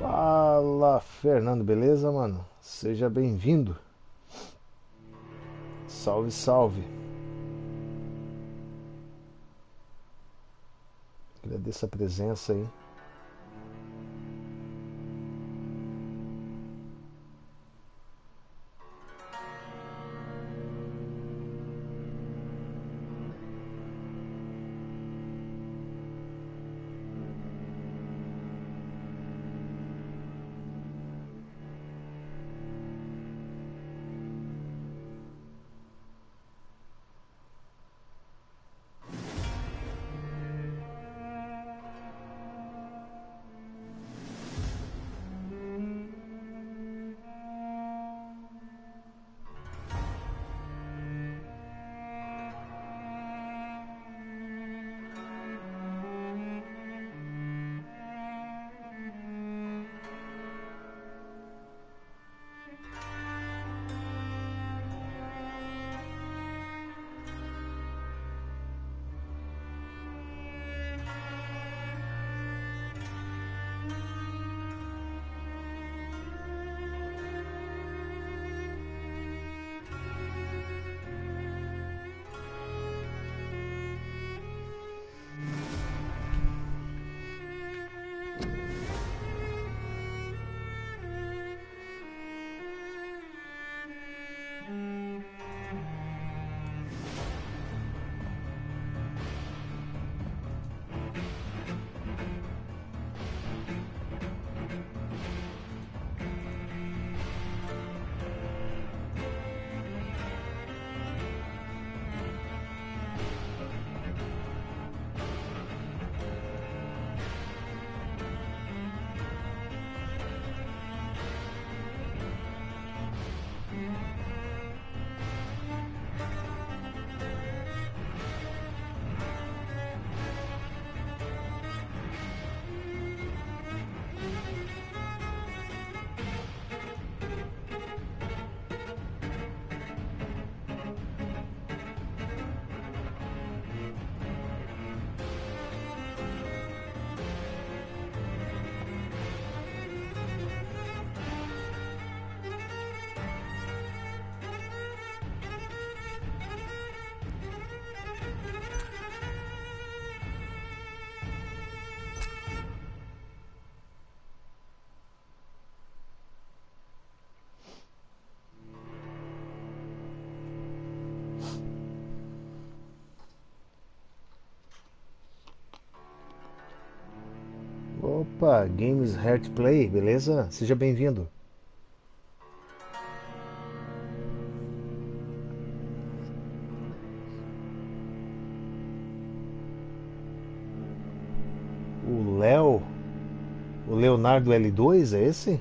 Fala, Fernando, beleza, mano? Seja bem-vindo. Salve, salve. Agradeço a presença aí. Opa, Games Heart Play, beleza? Seja bem-vindo. O Léo, o Leonardo L2, é esse?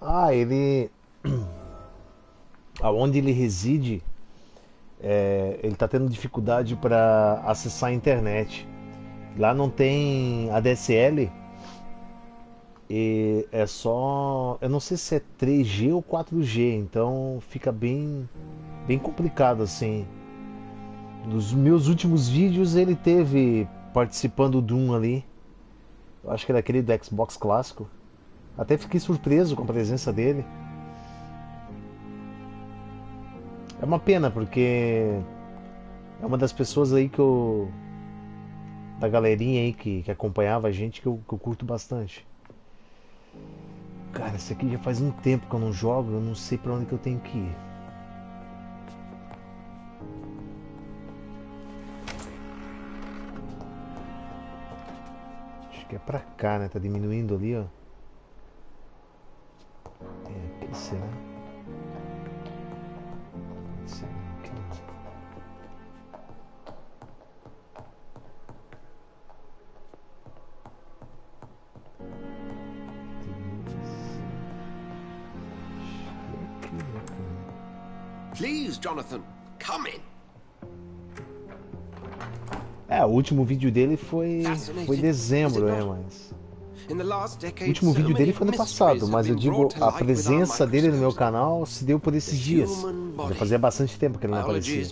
Ah, ele, aonde ele reside, ele está tendo dificuldade para acessar a internet. Lá não tem ADSL e é só, eu não sei se é 3G ou 4G, então fica bem complicado assim. Nos meus últimos vídeos ele teve participando de um ali, eu acho que era aquele do Xbox clássico. Até fiquei surpreso com a presença dele. É uma pena porque é uma das pessoas aí que eu, da galerinha aí que acompanhava a gente, que eu curto bastante. Cara, esse aqui já faz um tempo que eu não jogo, eu não sei pra onde que eu tenho que ir. Acho que é pra cá, né? Tá diminuindo ali, ó. É, aqui será? Será que não? Please, Jonathan, come in. É, o último vídeo dele foi dezembro, mas... O último vídeo dele foi no passado, mas eu digo, a presença dele no meu canal se deu por esses dias. Já fazia bastante tempo que ele não aparecia.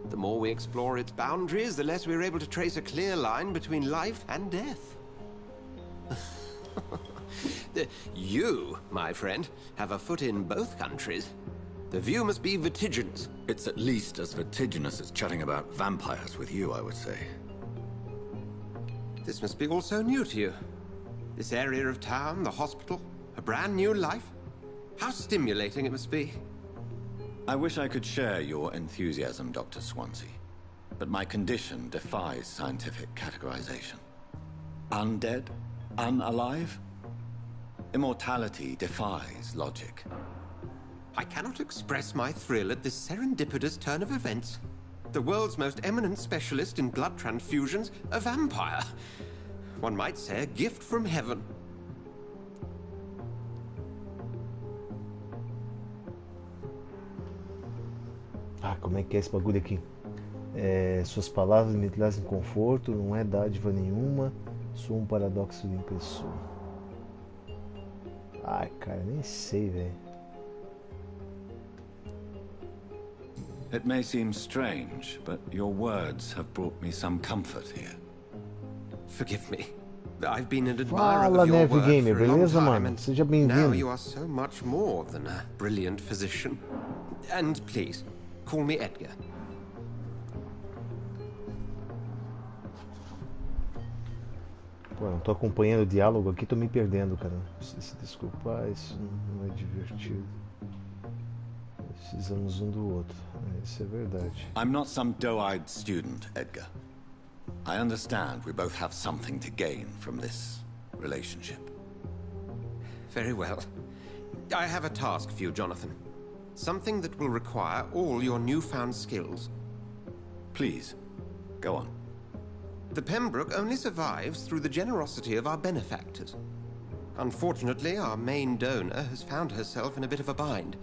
The more we explore its boundaries, the less we're able to trace a clear line between life and death. You, my friend, have a foot in both countries. The view must be vertiginous. It's at least as vertiginous as chatting about vampires with you, I would say. This must be all so new to you. This area of town, the hospital, a brand new life. How stimulating it must be. I wish I could share your enthusiasm, Dr. Swansea, but my condition defies scientific categorization. Undead? Unalive? Immortality defies logic. I cannot express my thrill at this serendipitous turn of events. The world's most eminent specialist in blood transfusions, a vampire. One might say a gift from heaven. Ah, como é que é esse bagulho aqui? Suas palavras me trazem conforto, não é dádiva nenhuma. Sou um paradoxo de pessoa. Ai, cara, nem sei, velho. It may seem strange, but your words have brought me some comfort here. Forgive me. I've been an admirer Fala, of your Neve work Gamer, for a long beleza, time, mano? and Seja now bem-vindo. you are so much more than a brilliant physician. And please, call me Edgar. Pô, não tô acompanhando o diálogo aqui, tô me perdendo, cara. Se desculpar, isso não é divertido. Precisamos um do outro. Isso é verdade. I'm not some doe-eyed student, Edgar. I understand we both have something to gain from this relationship. Very well. I have a task for you, Jonathan. Something that will require all your newfound skills. Please, go on. The Pembroke only survives through the generosity of our benefactors. Unfortunately, our main donor has found herself in a bit of a bind.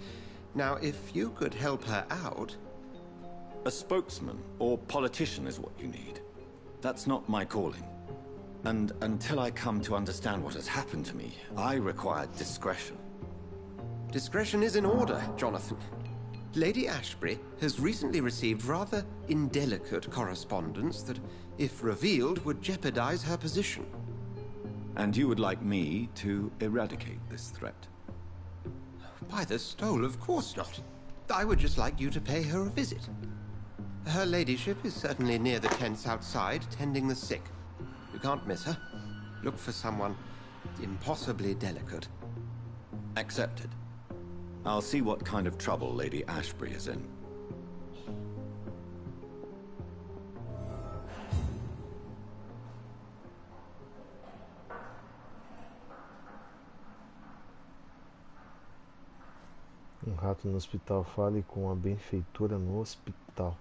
Now, if you could help her out... A spokesman or politician is what you need. That's not my calling. And until I come to understand what has happened to me, I require discretion. Discretion is in order, Jonathan. Lady Ashbury has recently received rather indelicate correspondence that, if revealed, would jeopardize her position. And you would like me to eradicate this threat? By the stole, of course not. I would just like you to pay her a visit. Her ladyship is certainly near the tents outside, tending the sick. You can't miss her. Look for someone impossibly delicate. Accepted. I'll see what kind of trouble Lady Ashbury is in. Um rato no hospital, fale com a benfeitora no hospital.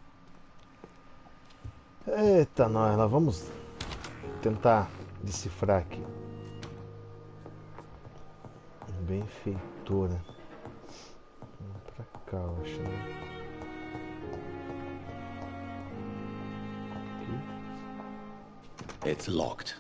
Eita, nós vamos tentar decifrar aqui. Benfeitora. Vamos pra cá, eu acho, né? It's locked.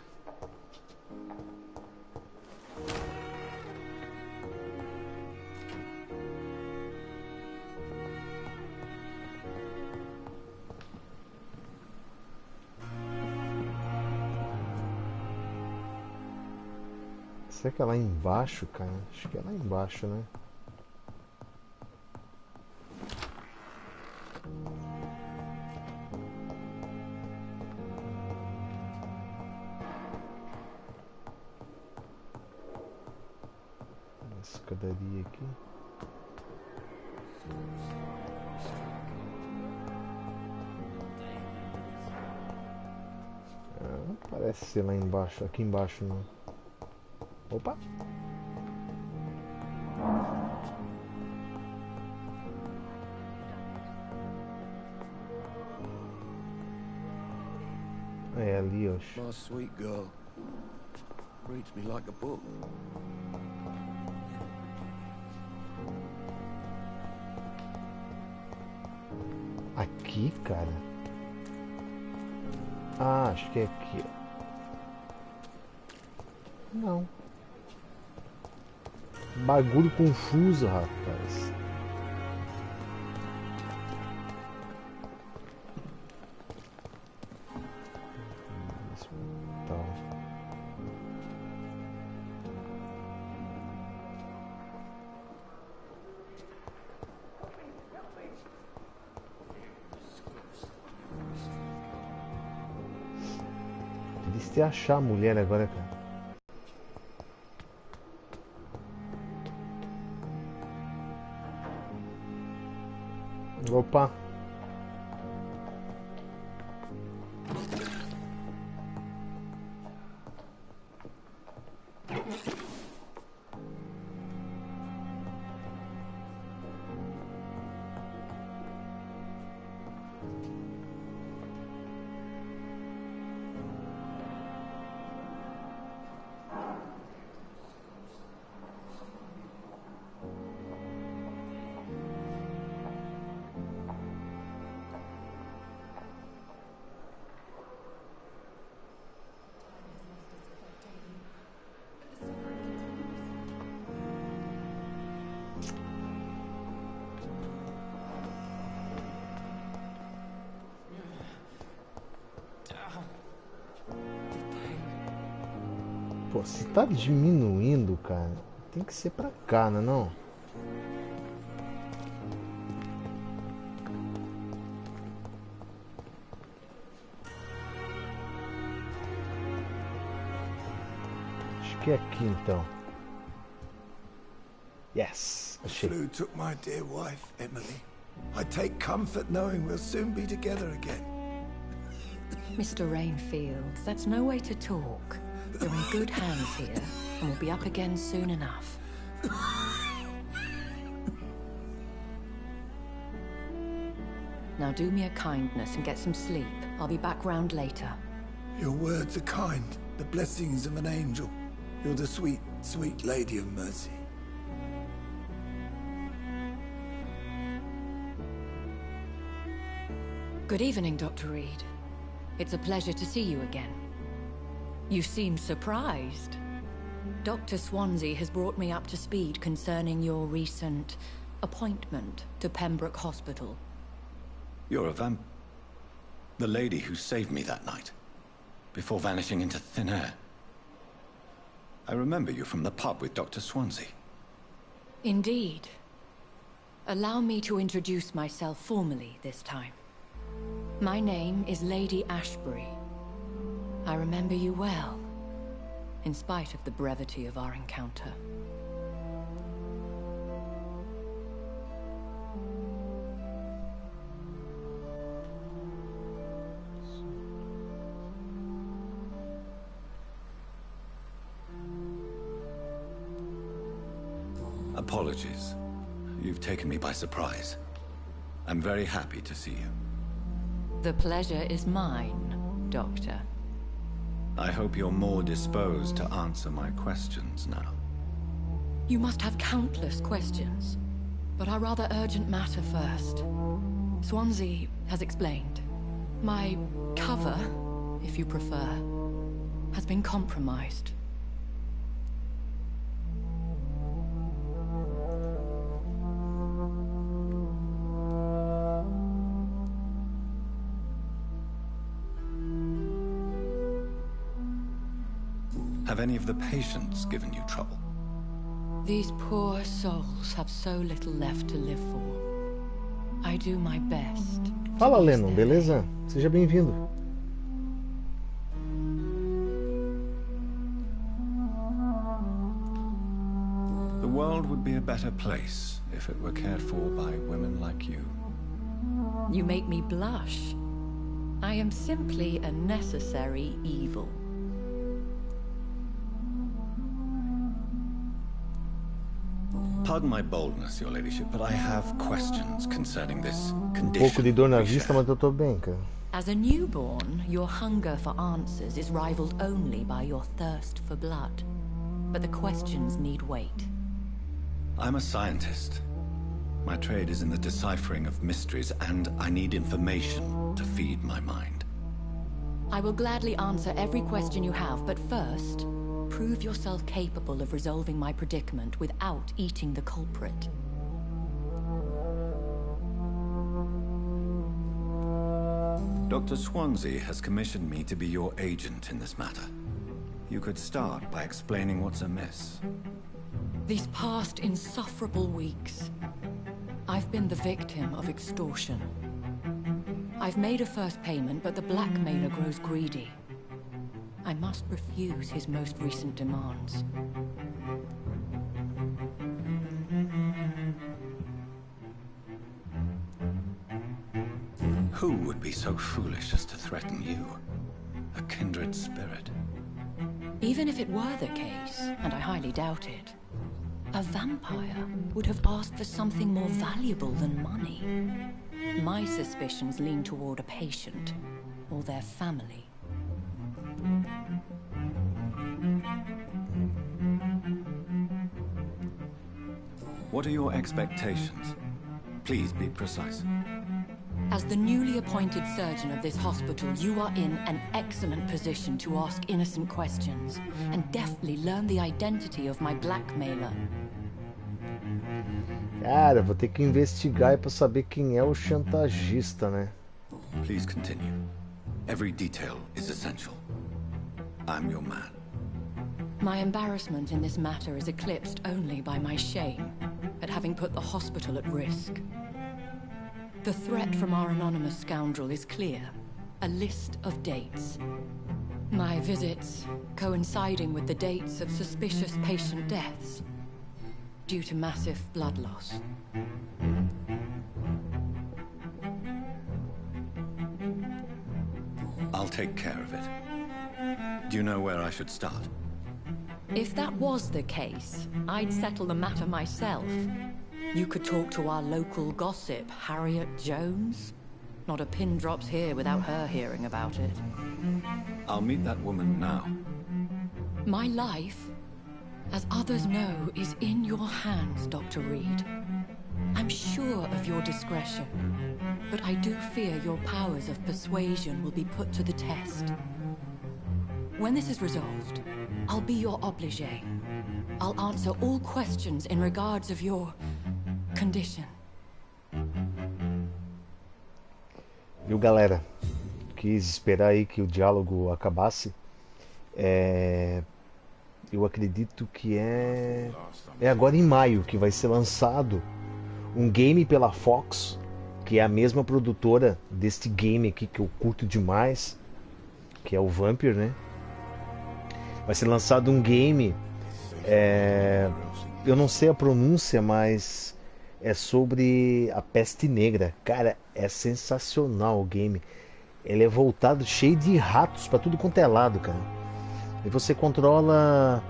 Será que é lá embaixo, cara? Acho que é lá embaixo, né? Uma escadaria aqui. Não parece ser lá embaixo, aqui embaixo não. Opa! É ali, ó. My sweet girl reads me like a book. Aqui, cara. Ah, acho que é aqui, ó. Não. Bagulho confuso, rapaz. Então. Triste achar a mulher agora, cara. Opa. Pô, se tá diminuindo, cara, tem que ser pra cá, não é não? Acho que é aqui então. Yes, achei. The flu took my dear wife, Emily. I take comfort knowing we'll soon be together again. Mr. Rainfield, that's no way to talk. You're in good hands here, and we'll be up again soon enough. Now do me a kindness and get some sleep. I'll be back round later. Your words are kind, the blessings of an angel. You're the sweet, sweet lady of mercy. Good evening, Dr. Reed. It's a pleasure to see you again. You seem surprised. Dr. Swansea has brought me up to speed concerning your recent appointment to Pembroke Hospital. You're a the lady who saved me that night, before vanishing into thin air. I remember you from the pub with Dr. Swansea. Indeed. Allow me to introduce myself formally this time. My name is Lady Ashbury. I remember you well, in spite of the brevity of our encounter. Apologies. You've taken me by surprise. I'm very happy to see you. The pleasure is mine, Doctor. I hope you're more disposed to answer my questions now. You must have countless questions, but our rather urgent matter first. Swansea has explained. My cover, if you prefer, has been compromised. Have any of the patients given you trouble? These poor souls have so little left to live for. I do my best. Fala, Lennon, beleza? Seja bem-vindo. The world would be a better place if it were cared for by women like you. You make me blush. I am simply a necessary evil. Pardon my boldness, your ladyship, but I have questions concerning this condition. Pouco de dor na vista, mas eu tô bem, cara. As a newborn, your hunger for answers is rivaled only by your thirst for blood. But the questions need weight. I'm a scientist. My trade is in the deciphering of mysteries, and I need information to feed my mind. I will gladly answer every question you have, but first, prove yourself capable of resolving my predicament without eating the culprit. Dr. Swansea has commissioned me to be your agent in this matter. You could start by explaining what's amiss. These past insufferable weeks, I've been the victim of extortion. I've made a first payment, but the blackmailer grows greedy. I must refuse his most recent demands. Who would be so foolish as to threaten you? A kindred spirit. Even if it were the case, and I highly doubt it, a vampire would have asked for something more valuable than money. My suspicions lean toward a patient, or their family. What are your expectations? Please be precise. As the newly appointed surgeon of this hospital, you are in an excellent position to ask innocent questions and deftly learn the identity of my blackmailer. Cara, vou ter que investigar para saber quem é o chantagista, né? Please continue. Every detail is essential. I'm your man. My embarrassment in this matter is eclipsed only by my shame at having put the hospital at risk. The threat from our anonymous scoundrel is clear. A list of dates. My visits coinciding with the dates of suspicious patient deaths due to massive blood loss. I'll take care of it. Do you know where I should start? If that was the case, I'd settle the matter myself. You could talk to our local gossip, Harriet Jones. Not a pin drops here without her hearing about it. I'll meet that woman now. My life, as others know, is in your hands, Dr. Reed. I'm sure of your discretion, but I do fear your powers of persuasion will be put to the test. When this is resolved, I'll be your obligé. I'll answer all questions in regards of your condition. Viu, galera? Quis esperar aí que o diálogo acabasse. Eu acredito que é agora em maio que vai ser lançado um game pela Fox, que é a mesma produtora deste game aqui que eu curto demais, que é o Vampyr, né? Vai ser lançado um game, eu não sei a pronúncia, mas é sobre a peste negra. Cara, é sensacional o game. Ele é voltado, cheio de ratos para tudo quanto é lado, cara. E você controla,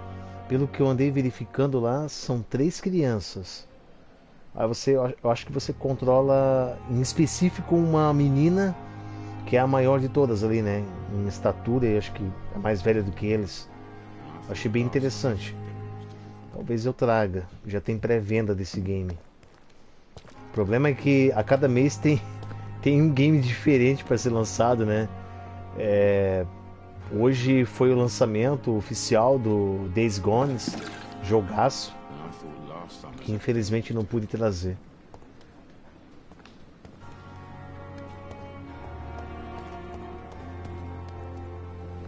pelo que eu andei verificando lá, são 3 crianças. Aí eu acho que você controla em específico uma menina que é a maior de todas ali, né? Em estatura, e acho que é mais velha do que eles. Achei bem interessante. Talvez eu traga. Já tem pré-venda desse game. O problema é que a cada mês tem um game diferente para ser lançado, né? Hoje foi o lançamento oficial do Days Gone, jogaço, que infelizmente não pude trazer.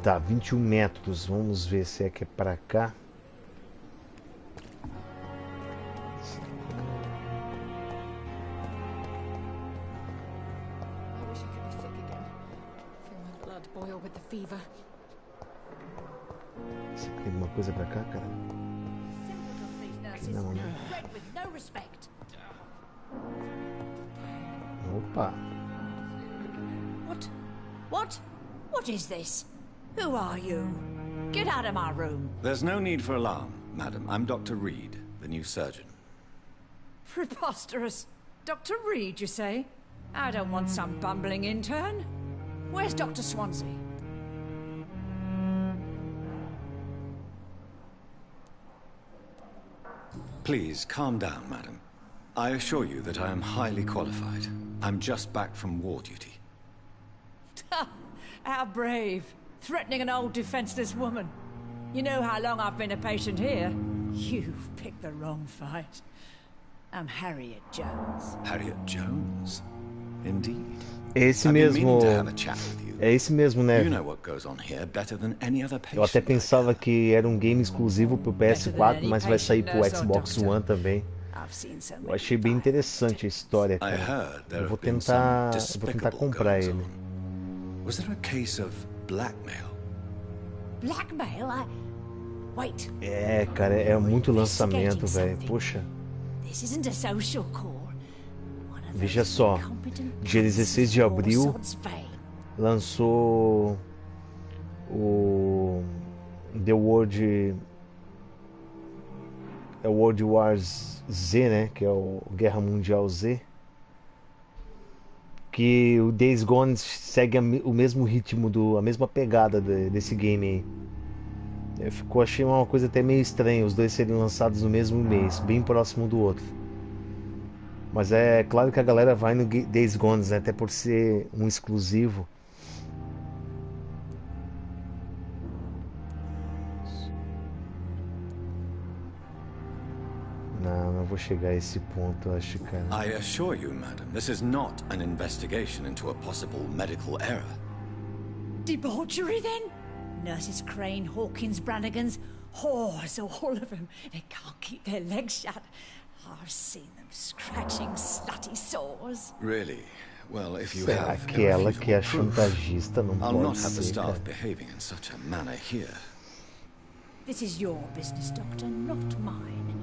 Tá, 21 metros. Vamos ver se é que é pra cá. Você tem alguma coisa pra cá, cara? Não, né? Opa! What is this? Who are you? Get out of my room. There's no need for alarm, madam. I'm Dr. Reed, the new surgeon. Preposterous. Dr. Reed, you say? I don't want some bumbling intern. Where's Dr. Swansea? Please, calm down, madam. I assure you that I am highly qualified. I'm just back from war duty. How brave. Threatening an old defenseless woman. You know how long I've been a patient here? You've picked the wrong fight. I'm Harriet Jones. Harriet Jones? Indeed. É esse I've been mesmo. meaning to have a chat with you. É esse mesmo, né? You know what goes on here better than any other Eu até patient. pensava que era um game exclusivo pro PS4, mas vai sair pro Xbox One também. I've seen so Eu many achei bem fights. interessante a história, I cara. heard there Eu vou have been some tentar despicable comprar goings ele. on. Was there a case of blackmail? Blackmail? Wait, É, cara, é muito lançamento, velho. Poxa, this isn't a social call. One of veja those só. incompetent Dia 16 de abril sod's vein. lançou o The World Wars Z, né? Que é o Guerra Mundial Z. Que o Days Gone segue o mesmo ritmo, a mesma pegada desse game aí. Achei uma coisa até meio estranha os dois serem lançados no mesmo mês, bem próximo do outro. Mas é claro que a galera vai no Days Gone, né? Até por ser um exclusivo. Não vou chegar a esse ponto, acho, cara. I assure you, madam, this is not an investigation into a possible medical error. Debauchery, then? Nurses Crane, Hawkins, Brannigans, whores, all of them. They can't keep their legs shut. I've seen them scratching slutty sores. Really? Well, if you Será have que ela que é irrefutable proof, chantagista? Não I'll not pode have the ser, staff cara. behaving in such a manner here. This is your business, Doctor, not mine.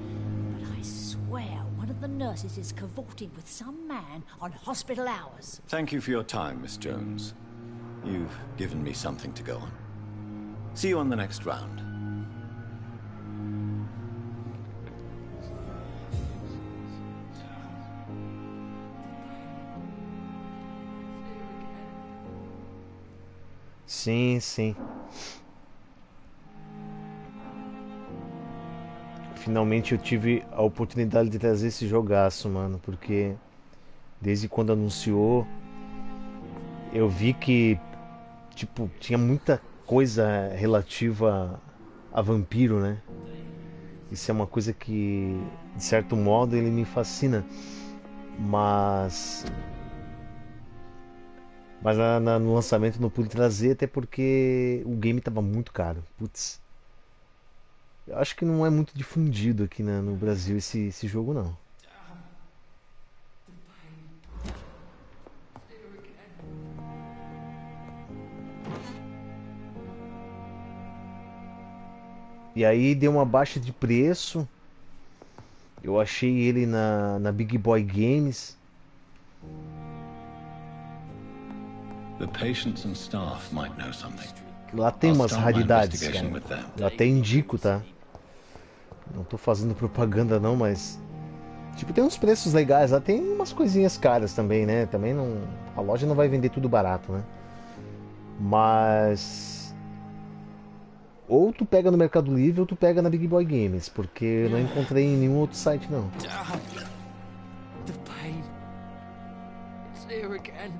But I swear one of the nurses is cavorting with some man on hospital hours. Thank you for your time, Miss Jones. You've given me something to go on. See you on the next round. Sim, sim. Finalmente eu tive a oportunidade de trazer esse jogaço, mano, porque desde quando anunciou eu vi que tipo tinha muita coisa relativa a Vampyro, né? Isso é uma coisa que de certo modo ele me fascina, mas no lançamento não pude trazer, até porque o game tava muito caro. Putz. Eu acho que não é muito difundido aqui no Brasil esse jogo, não. E aí deu uma baixa de preço. Eu achei ele na Big Boy Games. The patients and staff might know something. Lá tem I'll umas start my raridades, investigation cara. with them. Eu até indico, tá? Não tô fazendo propaganda não, mas tipo, tem uns preços legais lá, tem umas coisinhas caras também, né? Também não, a loja não vai vender tudo barato, né? Mas ou tu pega no Mercado Livre ou tu pega na Big Boy Games, porque eu não encontrei em nenhum outro site não. The pain. It's here again.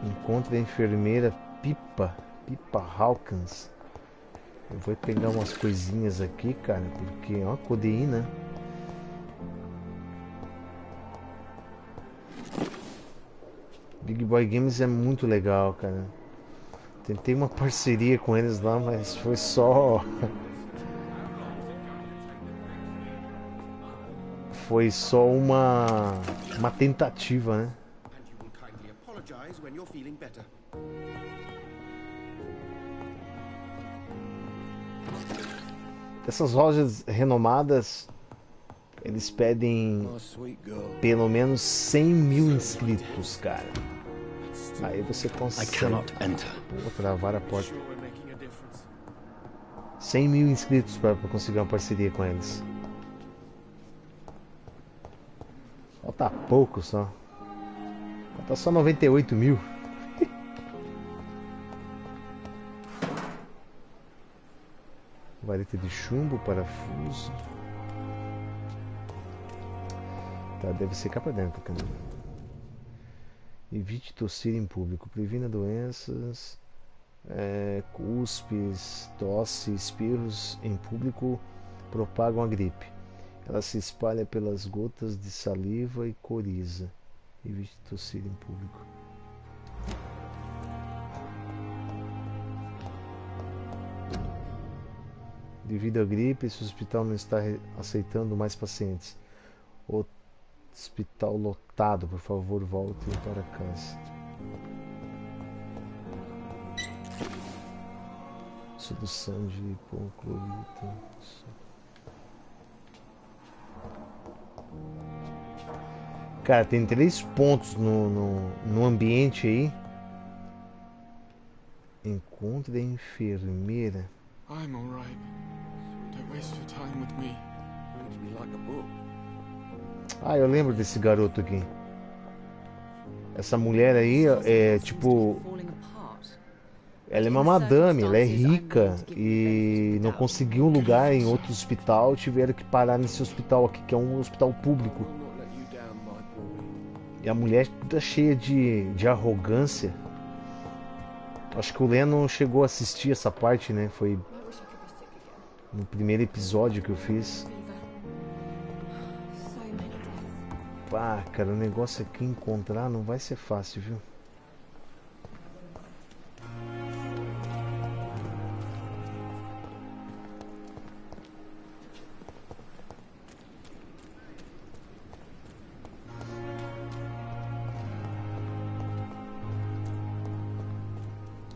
Encontre a enfermeira Pipa Hawkins. Eu vou pegar umas coisinhas aqui, cara, porque ó, codeína. Big Boy Games é muito legal, cara. Tentei uma parceria com eles lá, mas foi só foi só uma tentativa, né? Essas lojas renomadas, eles pedem pelo menos 100 mil inscritos, cara. Aí você I consegue. cannot enter. Vou travar a porta. 100 mil inscritos para conseguir uma parceria com eles. Falta pouco só. Falta só 98 mil. Vareta de chumbo, parafuso. Tá, deve ser cá pra dentro, cara. Evite tossir em público. Previna doenças. Cuspes, tosse, espirros em público propagam a gripe. Ela se espalha pelas gotas de saliva e coriza. Evite tossir em público. Devido à gripe, esse hospital não está aceitando mais pacientes. Hospital lotado, por favor, voltem para casa. Solução de hipoclorito. Cara, tem 3 pontos no ambiente aí. Encontre a enfermeira. I'm all right. Don't waste your time with me. Reads me like a book. Ah, eu lembro desse garoto aqui. Essa mulher aí é tipo... Ela é uma madame, ela é rica e não conseguiu um lugar em outro hospital, tiveram que parar nesse hospital aqui, que é um hospital público. E a mulher toda cheia de arrogância. Acho que o Lennon chegou a assistir essa parte, né? Foi no primeiro episódio que eu fiz. Pá, cara, o negócio aqui encontrar não vai ser fácil, viu?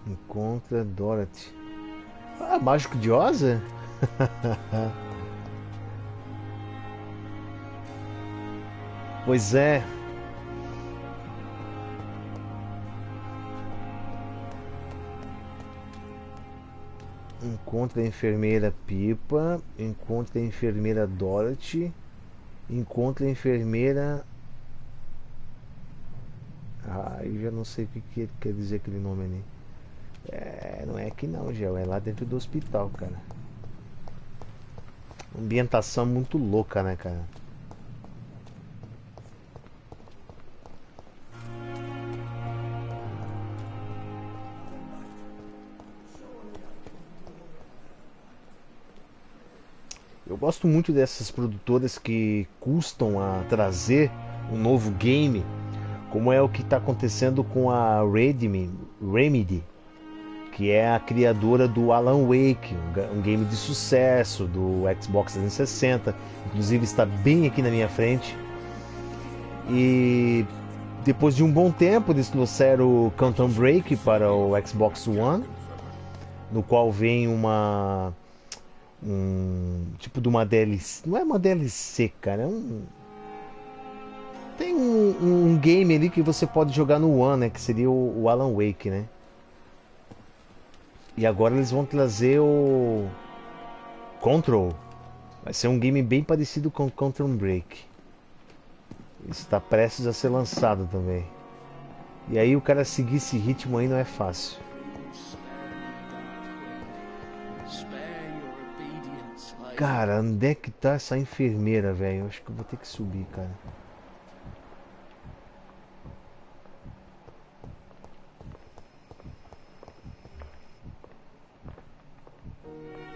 Encontra Dorothy. Ah, Mágico de Oz? Pois é. Encontra a enfermeira Pipa. Encontra a enfermeira Dorothy. Encontra a enfermeira... Ah, eu já não sei o que quer dizer aquele nome ali. Não é aqui não, Gel. É lá dentro do hospital, cara. Ambientação muito louca, né, cara? Eu gosto muito dessas produtoras que custam a trazer um novo game, como é o que está acontecendo com a Remedy, que é a criadora do Alan Wake, um game de sucesso do Xbox 360, inclusive está bem aqui na minha frente. E depois de um bom tempo eles trouxeram o Quantum Break para o Xbox One, no qual vem tipo de uma DLC, não é uma DLC, cara, tem um game ali que você pode jogar no One, né, que seria o Alan Wake, né? E agora eles vão trazer o Control. Vai ser um game bem parecido com o Quantum Break. Está prestes a ser lançado também. E aí o cara seguir esse ritmo aí não é fácil. Cara, onde é que tá essa enfermeira, velho? Acho que eu vou ter que subir, cara.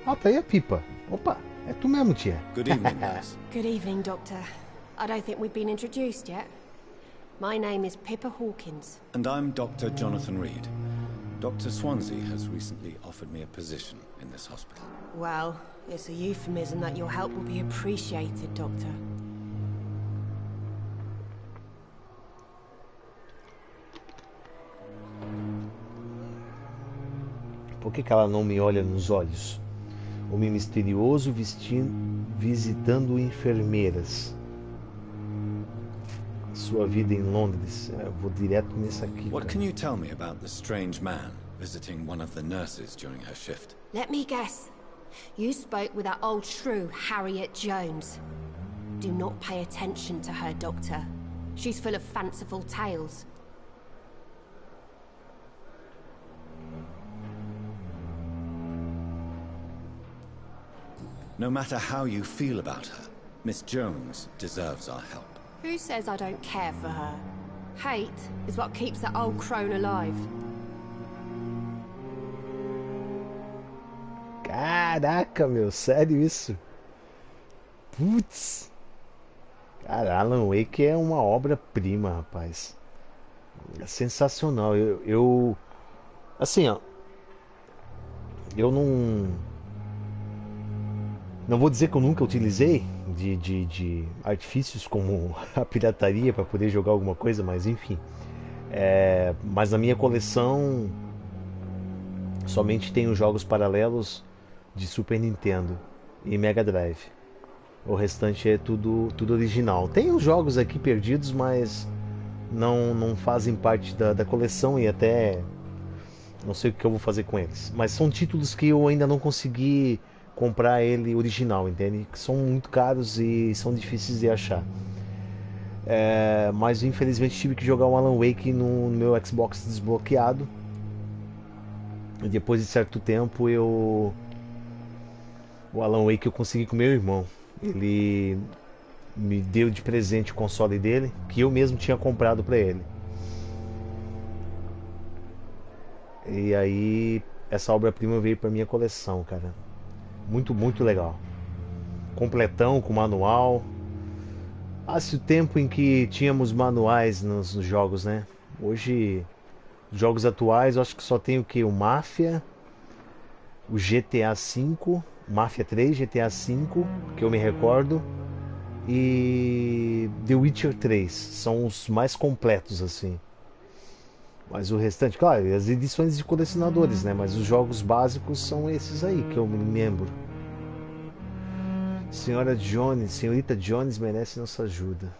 Ah, tá aí a Pipa. Opa, é tu mesmo, tia. Good evening, nurse. Good evening, Doctor. I don't think we've been introduced yet. My name is Pippa Hawkins. And I'm Dr. Jonathan Reed. Dr. Swansea has recently offered me a position in this hospital. Well, it's a euphemism that your help will be appreciated, Doctor. Por que ela não me olha nos olhos? Homem misterioso visitando enfermeiras. Sua vida em Londres. Eu vou direto nessa aqui. What can you tell me about the strange man visiting one of the nurses during her shift? Let me guess. You spoke with that old shrew, Harriet Jones. Do not pay attention to her, Doctor. She's full of fanciful tales. No matter how you feel about her, Miss Jones deserves our help. Who says I don't care for her? Hate is what keeps that old crone alive. Caraca, meu, sério isso? Putz. Cara, Alan Wake é uma obra-prima, rapaz. É sensacional. Assim, ó. Eu não vou dizer que eu nunca utilizei de artifícios como a pirataria para poder jogar alguma coisa, mas enfim. Mas na minha coleção somente tenho jogos paralelos de Super Nintendo e Mega Drive. O restante é tudo original. Tem uns jogos aqui perdidos, mas não fazem parte da coleção e até não sei o que eu vou fazer com eles. Mas são títulos que eu ainda não consegui comprar ele original, entende? Que são muito caros e são difíceis de achar. Mas infelizmente tive que jogar o Alan Wake no meu Xbox desbloqueado. E depois de certo tempo o Alan Wake eu consegui com meu irmão. Ele me deu de presente o console dele, que eu mesmo tinha comprado para ele. E aí essa obra-prima veio para minha coleção, cara. Muito, muito legal. Completão, com manual. Passe o tempo em que tínhamos manuais nos jogos, né? Hoje, jogos atuais, eu acho que só tem o que? O Mafia, o GTA V, Mafia 3, GTA V, que eu me recordo, e The Witcher 3. São os mais completos, assim. Mas o restante, claro, as edições de colecionadores, né? Mas os jogos básicos são esses aí que eu me lembro. Senhorita Jones merece nossa ajuda.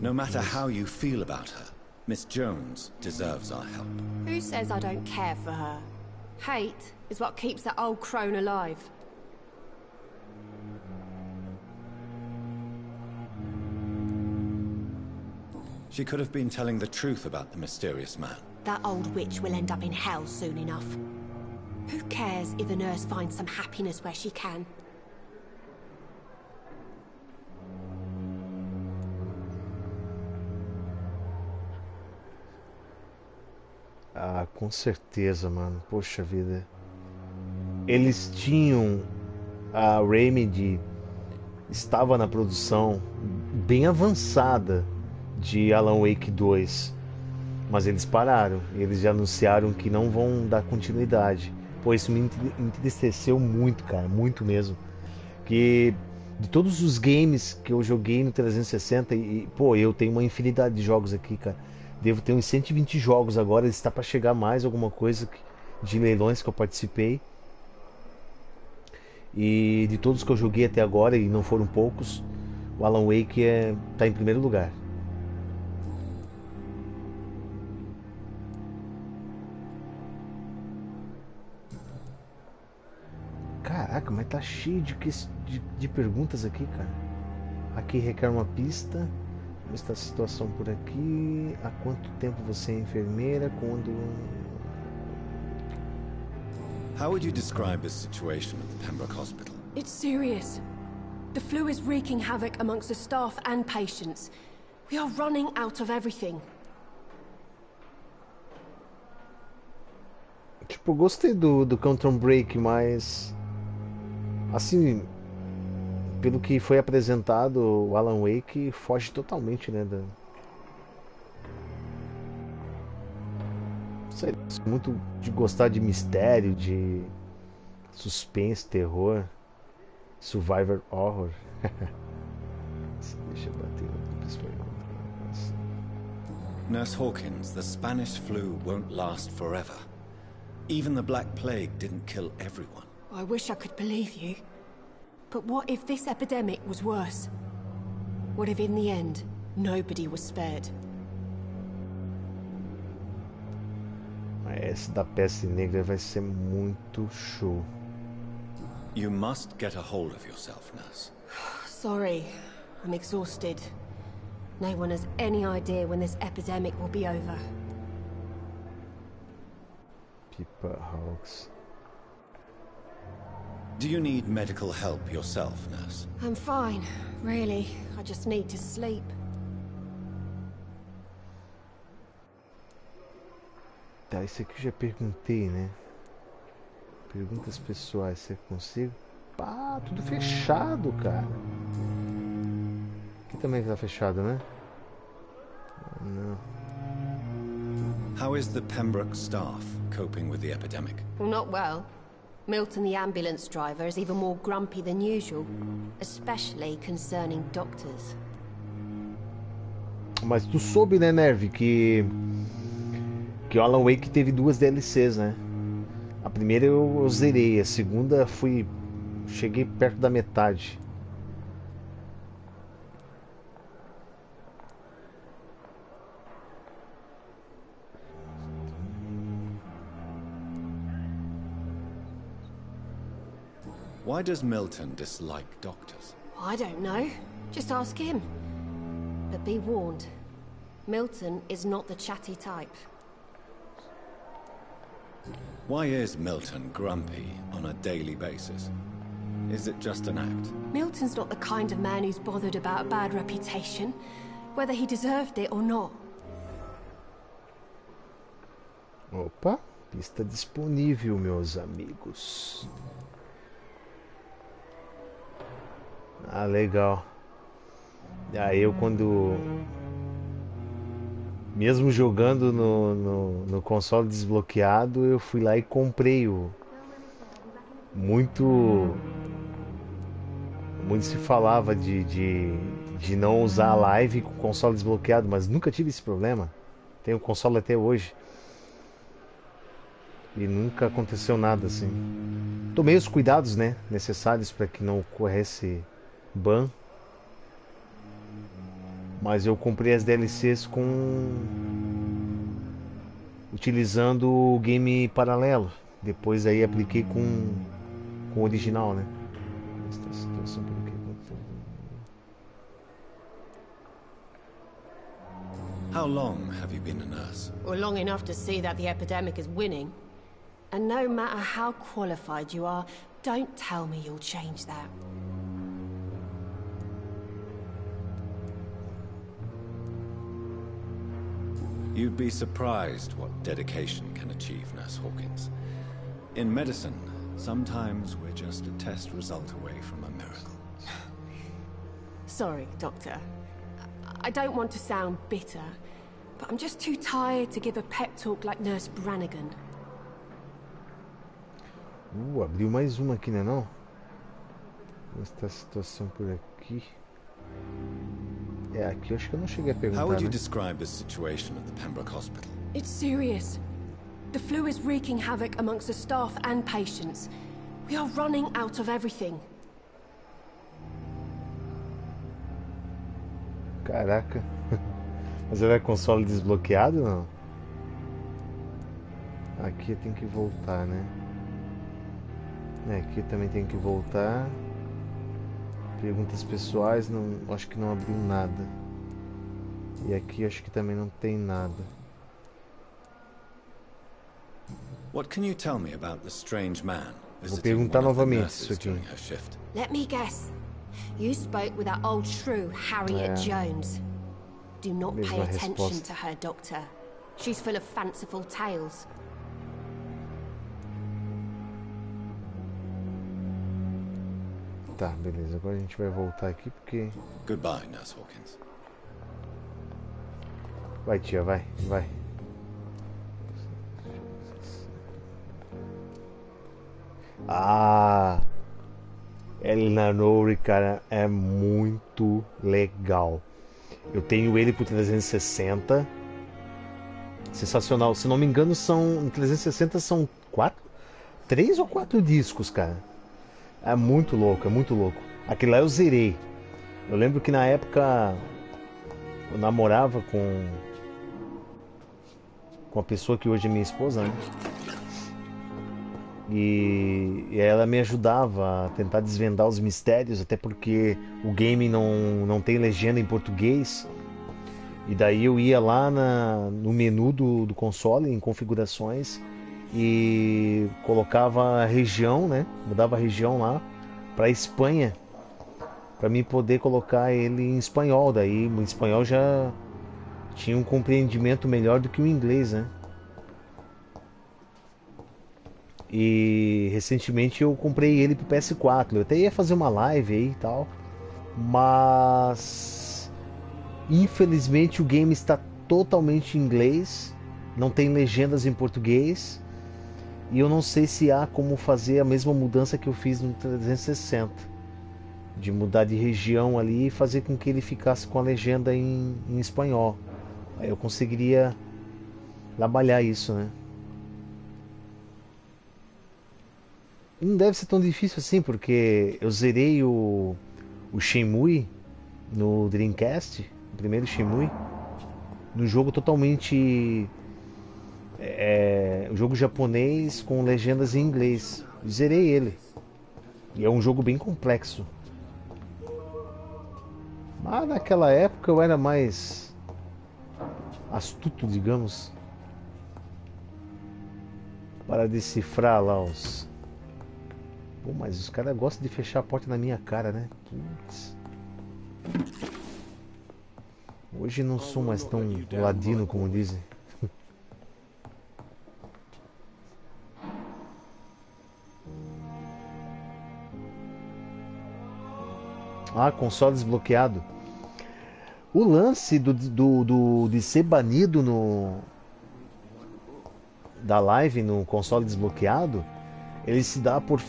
No matter how you feel about her, Miss Jones deserves our help. Who says I don't care for her? Hate is what keeps that old crone alive. She could have been telling the truth about the mysterious man. That old witch will end up in hell soon enough. Who cares if the nurse finds some happiness where she can? Ah, com certeza, mano. Poxa vida. Eles tinham... A Remedy estava na produção bem avançada de Alan Wake 2. Mas eles pararam. Eles já anunciaram que não vão dar continuidade. Pô, isso me entristeceu muito, cara. Muito mesmo. Que de todos os games que eu joguei no 360... pô, eu tenho uma infinidade de jogos aqui, cara. Devo ter uns 120 jogos agora. Está para chegar mais alguma coisa de leilões que eu participei. E de todos que eu joguei até agora, e não foram poucos, o Alan Wake tá em primeiro lugar. Caraca, mas tá cheio de perguntas aqui, cara. Aqui requer uma pista. Como está a situação por aqui? Há quanto tempo você é enfermeira? Quando... How would you describe the situation at the Pembroke Hospital? It's serious. The flu is wreaking havoc amongst the staff and patients. We are running out of everything. Tipo, gostei do Quantum Break, mas... assim... pelo que foi apresentado, o Alan Wake foge totalmente, né? Sei, muito de gostar de mistério, de suspense, terror, survivor horror. Deixa eu bater Nurse Hawkins, the Spanish flu won't last forever. Even the Black Plague didn't kill everyone. I wish I could believe you. But what if this epidemic was worse? What if in the end, nobody was spared? Esse da peste negra vai ser muito show. You must get a hold of yourself, nurse. Sorry, I'm exhausted. No one has any idea when this epidemic will be over. Pipa Hawks. Do you need medical help yourself, nurse? I'm fine, really. I just need to sleep. Tá, isso aqui eu já perguntei, né? Perguntas pessoais, se eu consigo. Pá, tudo fechado, cara. Aqui também tá fechado, né? Não. How is the Pembroke staff coping with the epidemic? Well, not well. Milton, the ambulance driver, is even more grumpy than usual, especially concerning doctors. Mas tu soube, né, Nerve, que o Alan Wake teve 2 DLCs, né? A primeira eu zerei, a segunda cheguei perto da metade. Why does Milton dislike doctors? I don't know. Just ask him. But be warned, Milton is not the chatty type. Why is Milton grumpy on a daily basis? Is it just an act? Milton's not the kind of man who's bothered about a bad reputation, whether he deserved it or not. Opa, pista disponível, meus amigos. Ah, legal. Aí eu quando... Mesmo jogando no console desbloqueado, eu fui lá e comprei o... Muito se falava de não usar a live com o console desbloqueado, mas nunca tive esse problema. Tenho o console até hoje. E nunca aconteceu nada assim. Tomei os cuidados, né, necessários para que não ocorresse ban. Mas eu comprei as DLCs utilizando o game paralelo. Depois aí apliquei com o original, né? How long have you been a nurse? Well, long enough to see that the epidemic is winning. And no matter how qualified you are, don't tell me you'll change that. You'd be surprised what dedication can achieve, Nurse Hawkins. In medicine, sometimes we're just a test result away from a miracle. Sorry, Doctor. I don't want to sound bitter, but I'm just too tired to give a pep talk like Nurse Brannigan. Abriu mais uma aqui, né, não? Esta situação por aqui. É, aqui eu acho que eu não cheguei a perguntar, How would you né? describe the situation at the Pembroke Hospital? It's serious. The flu is wreaking havoc amongst the staff and patients. We are running out of everything. Caraca. Mas ele é console desbloqueado ou não? Aqui tem que voltar, né? É, aqui também tem que voltar. Perguntas pessoais, não, acho que não abriu nada. E aqui acho que também não tem nada. What can you tell me about the strange man Vou perguntar novamente isso aqui. Let me guess. You spoke with that old shrew, Harriet Jones. Do not pay Mesma attention resposta. to her, Doctor. She's full of fanciful tales. Tá, beleza. Agora a gente vai voltar aqui porque... Goodbye, Nurse Hawkins. Vai, tia, vai, vai. Ah! Elinanori, cara, é muito legal. Eu tenho ele pro 360. Sensacional. Se não me engano, no 360 são 3 ou 4 discos, cara. É muito louco, é muito louco. Aquele lá eu zerei. Eu lembro que na época eu namorava com a pessoa que hoje é minha esposa, né? E ela me ajudava a tentar desvendar os mistérios, até porque o game não tem legenda em português. E daí eu ia lá no menu do console, em configurações, e colocava a região, né? Mudava a região lá para Espanha, para mim poder colocar ele em espanhol. Daí o espanhol já tinha um compreendimento melhor do que o inglês, né? E recentemente eu comprei ele pro PS4. Eu até ia fazer uma live aí e tal, mas infelizmente o game está totalmente em inglês, não tem legendas em português, e eu não sei se há como fazer a mesma mudança que eu fiz no 360, de mudar de região ali e fazer com que ele ficasse com a legenda em espanhol. Aí eu conseguiria trabalhar isso, né? Não deve ser tão difícil assim, porque eu zerei o Shenmue no Dreamcast, o primeiro Shenmue, no jogo totalmente um jogo japonês com legendas em inglês. Zerei ele. E é um jogo bem complexo. Mas naquela época eu era mais astuto, digamos, para decifrar lá os... Pô, mas os caras gostam de fechar a porta na minha cara, né? Putz. Hoje não sou mais tão ladino como dizem. Ah, console desbloqueado. O lance de ser banido da live no console desbloqueado, ele se dá por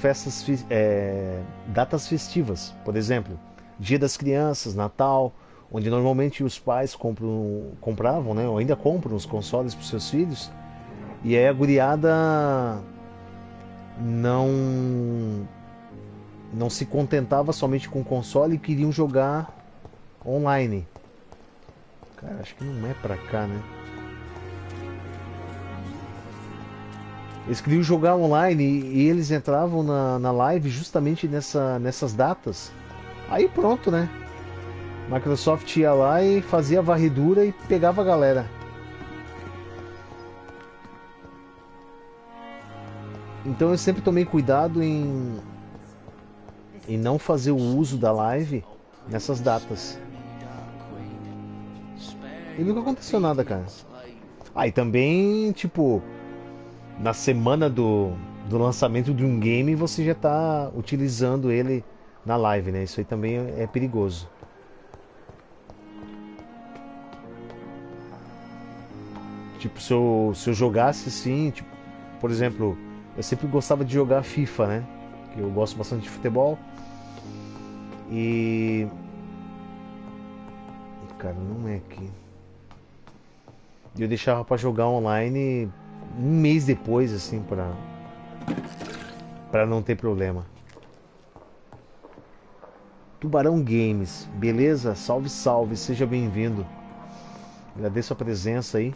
datas festivas. Por exemplo, Dia das Crianças, Natal, onde normalmente os pais compravam, né, ou ainda compram os consoles para os seus filhos, e aí a guriada não se contentava somente com o console e queriam jogar online. Cara, acho que não é pra cá, né? Eles queriam jogar online e eles entravam na live justamente nessas datas. Aí pronto, né? Microsoft ia lá e fazia a varredura e pegava a galera. Então eu sempre tomei cuidado em não fazer o uso da live nessas datas. E nunca aconteceu nada, cara. Ah, e também, tipo, na semana do lançamento de um game, você já tá utilizando ele na live, né? Isso aí também é perigoso. Tipo, se eu jogasse assim, tipo, por exemplo, eu sempre gostava de jogar FIFA, né? Que eu gosto bastante de futebol. E... Cara, não é aqui. Eu deixava pra jogar online um mês depois, assim, pra não ter problema. Tubarão Games, beleza? Salve, salve, seja bem-vindo. Agradeço a presença aí.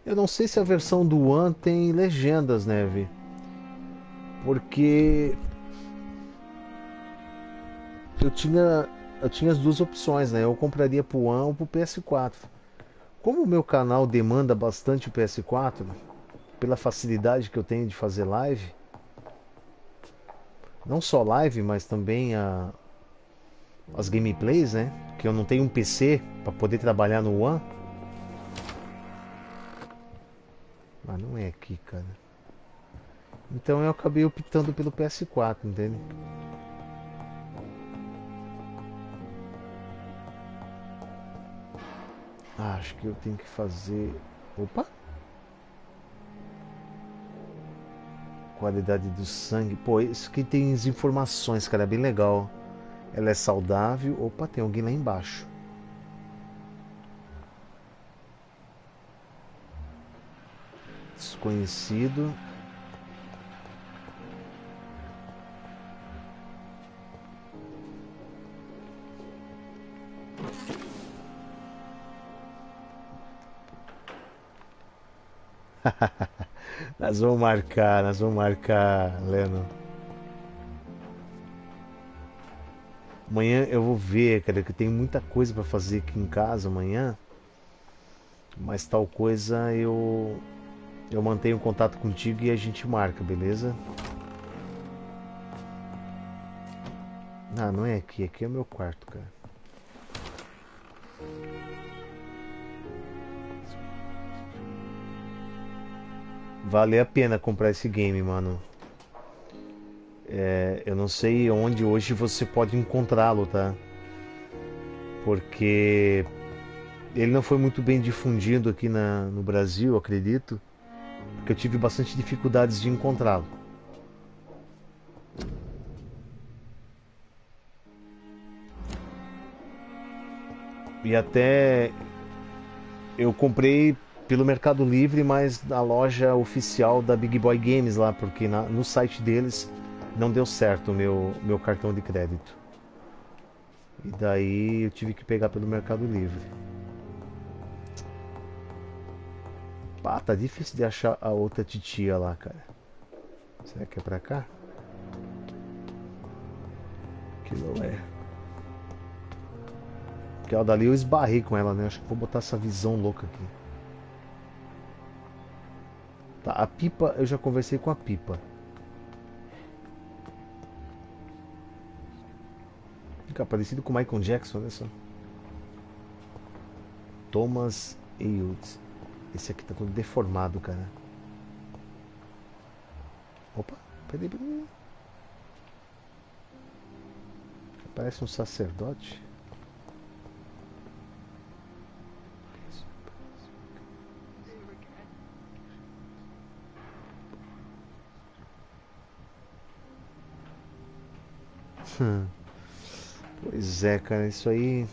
Eu não sei se a versão do One tem legendas, né, Vi? Porque eu tinha as duas opções, né? Eu compraria pro One ou pro PS4. Como o meu canal demanda bastante o PS4, pela facilidade que eu tenho de fazer live, não só live, mas também as gameplays, né? Que eu não tenho um PC para poder trabalhar no One. Ah, não é aqui, cara. Então eu acabei optando pelo PS4, entende? Ah, acho que eu tenho que fazer... Opa! Qualidade do sangue. Pô, isso aqui tem as informações, cara, é bem legal. Ela é saudável. Opa, tem alguém lá embaixo. Desconhecido. Nós vamos marcar, Leno. Amanhã eu vou ver, cara, que tem muita coisa pra fazer aqui em casa amanhã. Mas tal coisa eu mantenho contato contigo e a gente marca, beleza? Ah, não é aqui, aqui é o meu quarto, cara. vale a pena comprar esse game, mano. Eu não sei onde hoje você pode encontrá-lo, tá? Porque ele não foi muito bem difundido aqui no Brasil, acredito. Porque eu tive bastante dificuldades de encontrá-lo. E até eu comprei pelo Mercado Livre, mas na loja oficial da Big Boy Games lá, porque no site deles não deu certo o meu cartão de crédito. E daí eu tive que pegar pelo Mercado Livre. Pá, tá difícil de achar a outra titia lá, cara. Será que é pra cá? Que não é. Aquela dali eu esbarrei com ela, né? Acho que vou botar essa visão louca aqui. Tá, a Pipa, eu já conversei com a Pipa. Fica parecido com o Michael Jackson, olha só. Thomas AJUDE. Esse aqui tá todo deformado, cara. Opa, peraí. Parece um sacerdote. Pois é, cara, isso aí.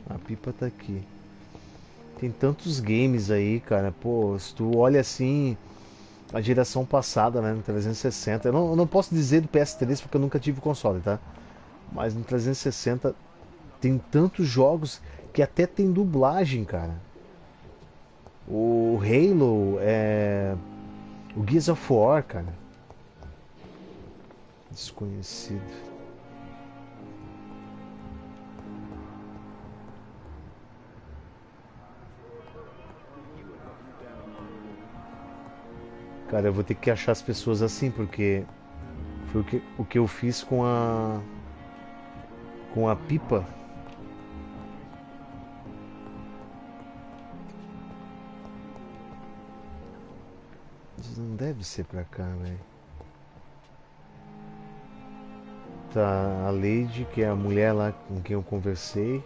A Pipa tá aqui. Tem tantos games aí, cara. Pô, se tu olha assim, a geração passada, né, no 360. Eu não posso dizer do PS3 porque eu nunca tive console, tá? Mas no 360 tem tantos jogos que até tem dublagem, cara. O Halo, o Gears of War, cara. Desconhecido. Cara, eu vou ter que achar as pessoas assim, porque foi o que eu fiz com a Pipa. Não deve ser pra cá, velho. Tá, a Lady, que é a mulher lá com quem eu conversei.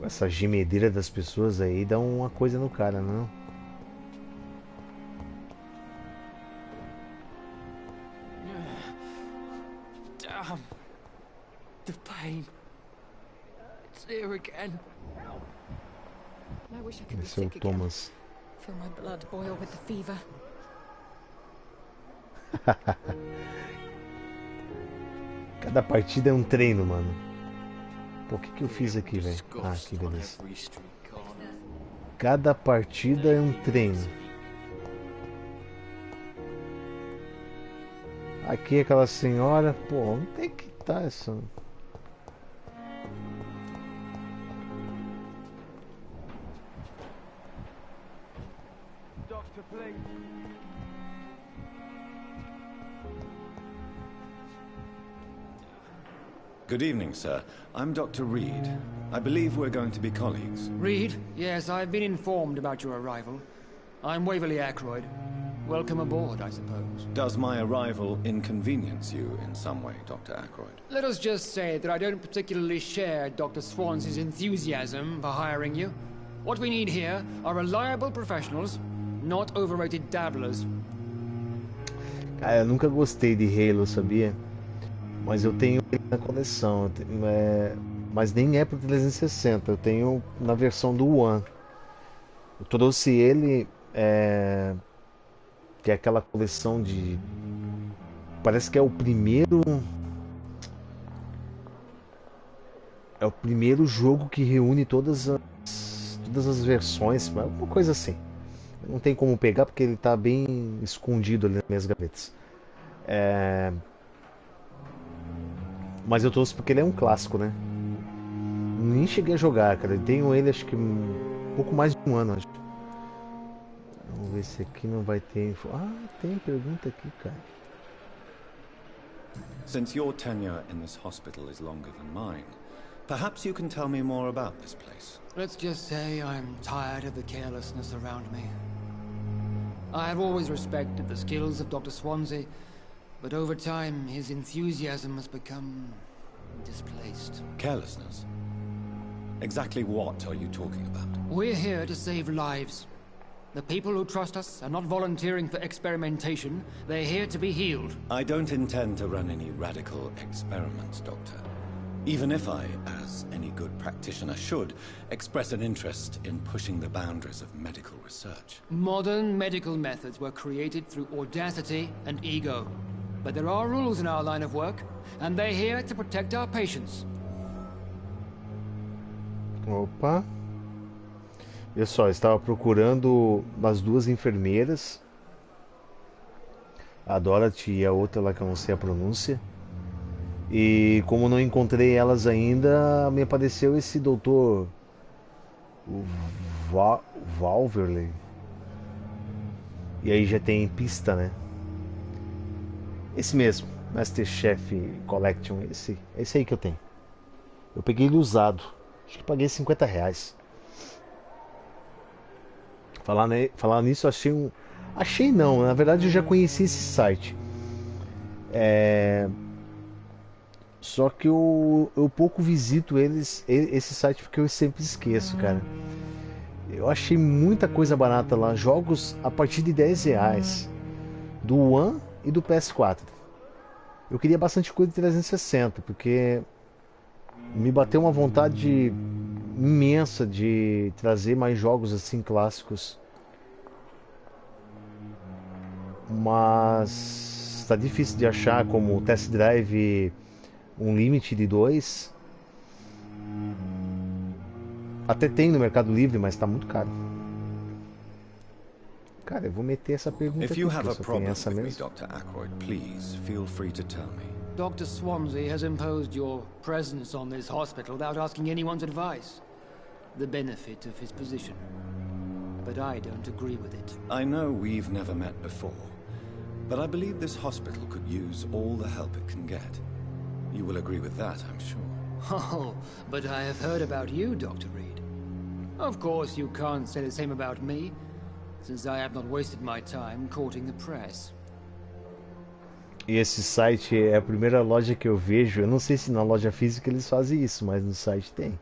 Essa gemedeira das pessoas aí dá uma coisa no cara, não? Damn. The pain. It's here again. I wish I could be Esse é o sick again. Thomas. Feel my blood boil with the fever. Cada partida é um treino, mano. Pô, o que eu fiz aqui, velho? Ah, aqui, beleza. Cada partida é um treino. Aqui aquela senhora, pô, onde tem que tá essa? Good evening, sir. I'm Dr. Reed. I believe we're going to be colleagues. Reed? Yes, I've been informed about your arrival. I'm Waverly Ackroyd. Welcome aboard, I suppose. Does my arrival inconvenience you in some way, Dr. Ackroyd? Let us just say that I don't particularly share Dr. Swans's enthusiasm for hiring you. What we need here are reliable professionals, not overrated dabblers. Cara, eu nunca gostei de Halo, sabia? Mas eu tenho ele na coleção, mas nem é pro 360, eu tenho na versão do One. Eu trouxe ele, que é aquela coleção de... Parece que é o primeiro... É o primeiro jogo que reúne todas as versões, uma coisa assim. Não tem como pegar porque ele tá bem escondido ali nas minhas gavetas. Mas eu trouxe porque ele é um clássico, né? Nem cheguei a jogar, cara. Eu tenho ele acho que um pouco mais de um ano, acho. Vamos ver Esse aqui não vai ter info. Ah, tem pergunta aqui, cara. Since your tenure in this hospital is longer than mine, perhaps you can tell me more about this place. Let's just say I'm tired of the carelessness around me. I have always respected the skills of Dr. Swansea, but over time his enthusiasm has become displaced. Carelessness? Exactly what are you talking about? We're here to save lives. The people who trust us are not volunteering for experimentation. They're here to be healed. I don't intend to run any radical experiments, Doctor. Even if I, as any good practitioner should, express an interest in pushing the boundaries of medical research. Modern medical methods were created through audacity and ego. But there are rules in our line of work, and they're here to protect our patients. Opa. Eu só estava procurando as duas enfermeiras, a Dorothy e a outra lá que eu não sei a pronúncia. E como não encontrei elas ainda, me apareceu esse doutor, o Vampyr. E aí já tem pista, né? Esse mesmo, Masterchef Collection, esse aí que eu tenho. Eu peguei ele usado, acho que paguei R$50. Falar nisso, achei não, na verdade eu já conheci esse site. Só que eu pouco visito esse site porque eu sempre esqueço, cara. Eu achei muita coisa barata lá, jogos a partir de R$10, do One e do PS4. Eu queria bastante coisa de 360, porque me bateu uma vontade imensa de trazer mais jogos assim clássicos, mas está difícil de achar, como o Test Drive Unlimited 2. Até tem no Mercado Livre, mas está muito caro. Cara, eu vou meter essa pergunta aqui, porque eu só tenho essa mesmo. Dr. Ackroyd, please feel free to tell me. Dr. Swansea has imposed your presence on this hospital without asking anyone's advice. The benefit of his position. But I don't agree with it. I know we've never met before, but I believe this hospital could use all the help it can get. You will agree with that, I'm sure. Oh, but I have heard about you, Dr. Reed. Of course you can't say the same about me, since I have not wasted my time courting the press. E esse site é a primeira loja que eu vejo. Eu não sei se na loja física eles fazem isso, mas no site tem.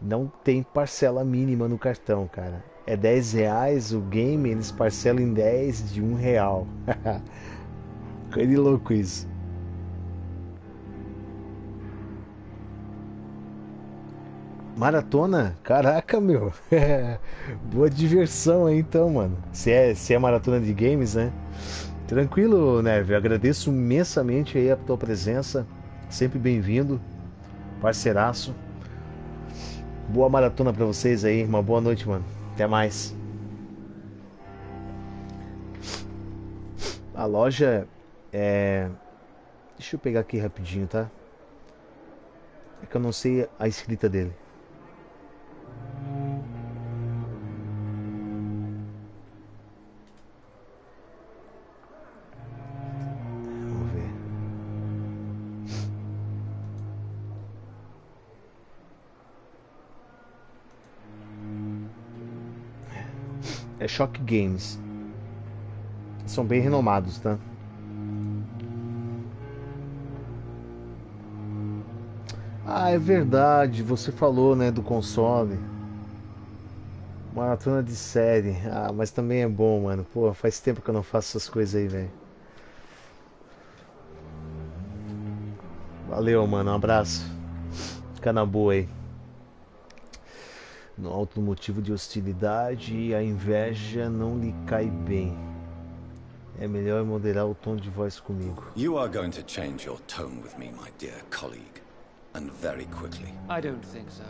Não tem parcela mínima no cartão, cara. É R$10 o game, eles parcelam em 10 de R$1. Coisa de louco isso. Maratona? Caraca, meu. Boa diversão aí então, mano. Se é maratona de games, né? Tranquilo, Neve. Agradeço imensamente aí a tua presença. Sempre bem-vindo. Parceiraço. Boa maratona pra vocês aí. Uma boa noite, mano. Até mais. A loja é... Deixa eu pegar aqui rapidinho, tá? É que eu não sei a escrita dele. É Shock Games. São bem renomados, tá? Ah, é verdade. Você falou, né, do console. Maratona de série. Ah, mas também é bom, mano. Pô, faz tempo que eu não faço essas coisas aí, velho. Valeu, mano. Um abraço. Fica na boa aí. No alto motivo de hostilidade, a inveja não lhe cai bem. É melhor moderar o tom de voz comigo. You are going to change your tone with me, my dear colleague, and very quickly. I don't think so.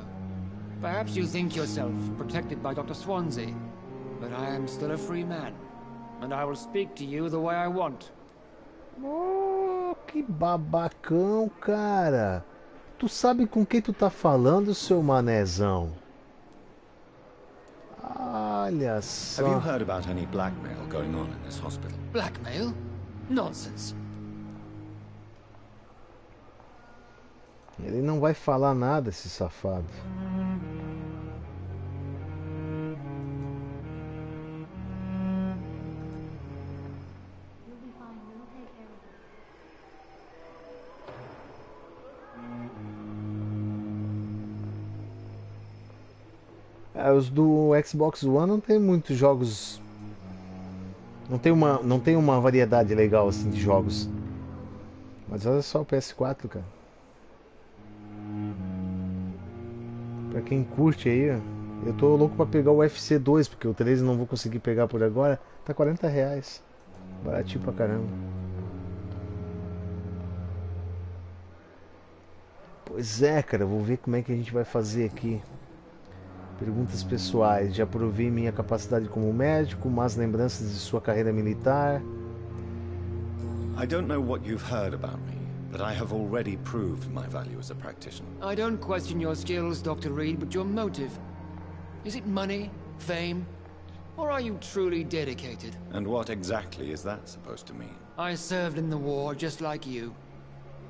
Perhaps you think yourself protected by Dr. Swansea, but I am still a free man, and I will speak to you the way I want. Oh, que babacão, cara. Tu sabe com quem tu tá falando, seu manezão? Olha só. Have you heard about any blackmail going on in this hospital? Blackmail? Nonsense. Ele não vai falar nada, esse safado. Os do Xbox One não tem muitos jogos. Não tem uma variedade legal assim de jogos. Mas olha só o PS4, cara. Pra quem curte aí, ó. Eu tô louco pra pegar o UFC 2, porque o 3 eu não vou conseguir pegar por agora. Tá R$40. Baratinho pra caramba. Pois é, cara, vou ver como é que a gente vai fazer aqui. Perguntas pessoais. Já provei minha capacidade como médico, más lembranças de sua carreira militar. I don't know what you've heard about me, but I have already proved my value as a practitioner. I don't question your skills, Dr. Reed, but your motive. Is it money, fame, or are you truly dedicated? And what exactly is that supposed to mean? I served in the war just like you.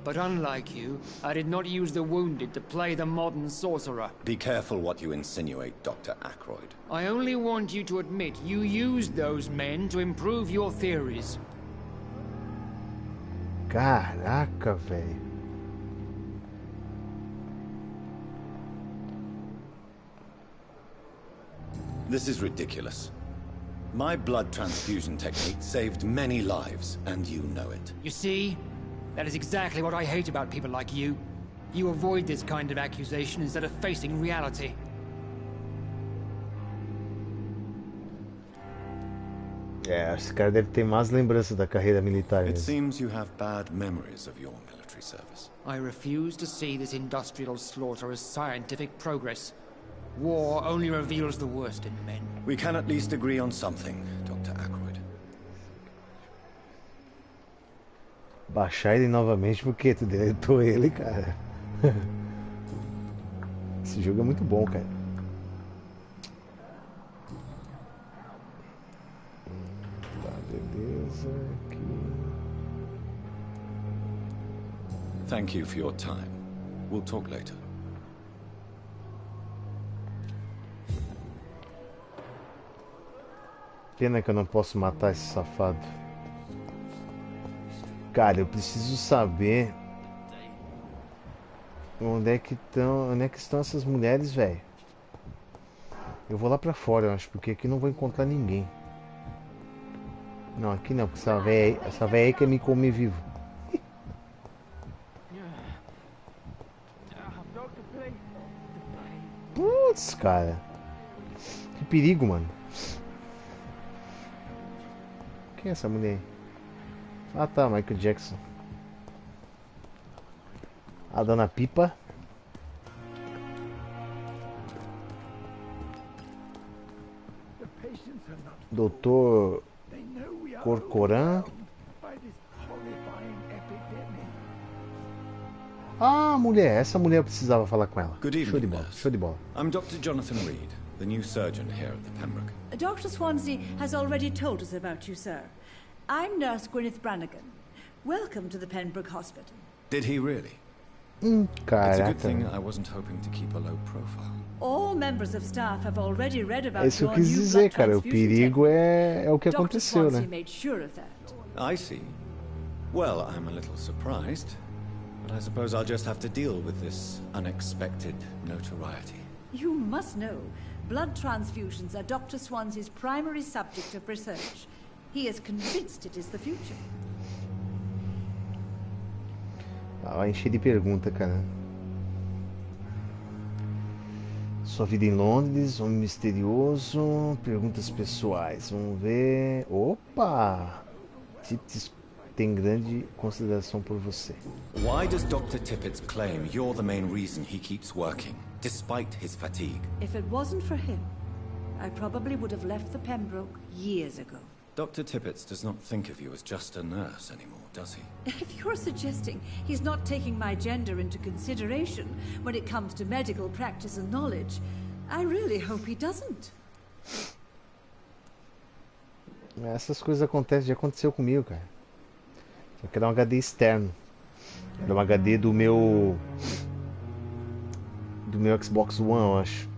But unlike you, I did not use the wounded to play the modern sorcerer. Be careful what you insinuate, Dr. Ackroyd. I only want you to admit you used those men to improve your theories. Caraca, velho. This is ridiculous. My blood transfusion technique saved many lives, and you know it. You see? That is exactly what I hate about people like you. You avoid this kind of accusation instead of facing reality. Esse cara deve ter mais lembranças da carreira militar. It seems you have bad memories of your military service. I refuse to see this industrial slaughter as scientific progress. War only reveals the worst in men. We can at least agree on something, Dr. Ackroyd. Baixar ele novamente porque tu deletou ele, cara. Esse jogo é muito bom, cara. Tá, beleza. Aqui. Thank you for your time. We'll talk later. Pena que eu não posso matar esse safado. Cara, eu preciso saber onde é que estão essas mulheres, velho. Eu vou lá pra fora, eu acho, porque aqui não vou encontrar ninguém. Não, aqui não, porque essa velha aí quer me comer vivo. Putz, cara. Que perigo, mano. Quem é essa mulher aí? Ah tá, Michael Jackson. A Dona Pipa. Doutor Corcoran. Ah, mulher. Essa mulher eu precisava falar com ela. Good evening, show de bola, nurse. show de bola. I'm Dr. Jonathan Reed, the new surgeon here at the Pembroke. Dr. Swansea has already told us about you, sir. I'm Nurse Gwyneth Brannigan. Welcome to the Pembroke Hospital. Did he really? It's a Caraca. good thing I wasn't hoping to keep a low profile. All members of staff have already read about É isso que eu your quis new dizer, blood cara. O transfusion perigo é o que Dr. aconteceu, Swansea né? made sure of that. I see. Well, I'm a little surprised, but I suppose I'll just have to deal with this unexpected notoriety. You must know, blood transfusions are Dr. Swansea's primary subject of research. He is convinced it is the future. Ah, vai encher de pergunta, cara. Sua vida em Londres, homem misterioso, perguntas pessoais. Vamos ver. Opa! Tips tem grande consideração por você. Why does Dr. Tippett's claim you're the main reason he keeps working, despite his fatigue? If it wasn't for him, I probably would have left the Pembroke years ago. Dr. Tippett does not think of you as just a nurse anymore, does he? If you're suggesting he's not taking my gender into consideration when it comes to medical practice and knowledge, I really hope he doesn't. Essas coisas acontecem, já aconteceu comigo, cara. Só que era um HD externo. Era um HD do meu Xbox One, eu acho.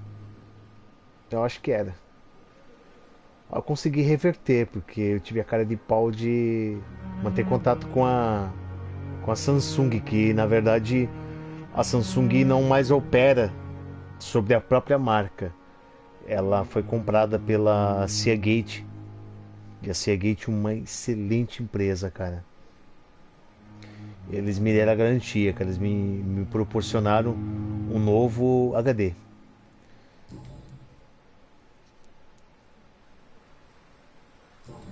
Eu acho que era. Eu consegui reverter, porque eu tive a cara de pau de manter contato com a Samsung, que na verdade a Samsung não mais opera sobre a própria marca. Ela foi comprada pela Seagate. E a Seagate é uma excelente empresa, cara. Eles me deram a garantia, cara. Eles me proporcionaram um novo HD.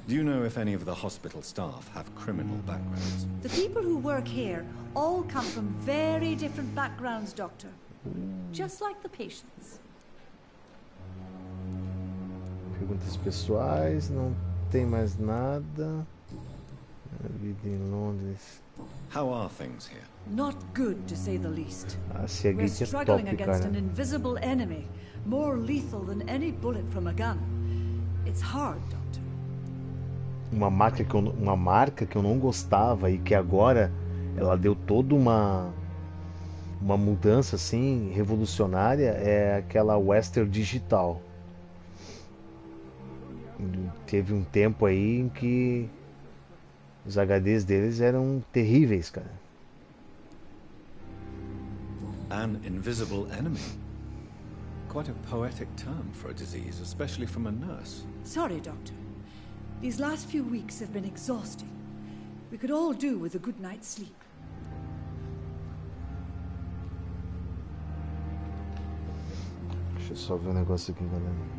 Do you know if any of the hospital staff have criminal backgrounds? The people who work here all come from very different backgrounds, Doctor. Just like the patients. Perguntas pessoais, não tem mais nada. Vida em Londres. How are things here? Not good, to say the least. A We're Seagate é struggling top, against cara. an invisible enemy, more lethal than any bullet from a gun. It's hard, Doctor. Uma marca que eu não gostava e que agora ela deu toda uma mudança assim revolucionária é aquela Western Digital. Teve um tempo aí em que os HDs deles eram terríveis, cara. An invisible enemy. Quite a poetic term for a disease, especially from a nurse. Sorry, Doctor. These last few weeks have been exhausting. We could all do with a good night's sleep. Deixa eu só ver um negócio aqui, galera.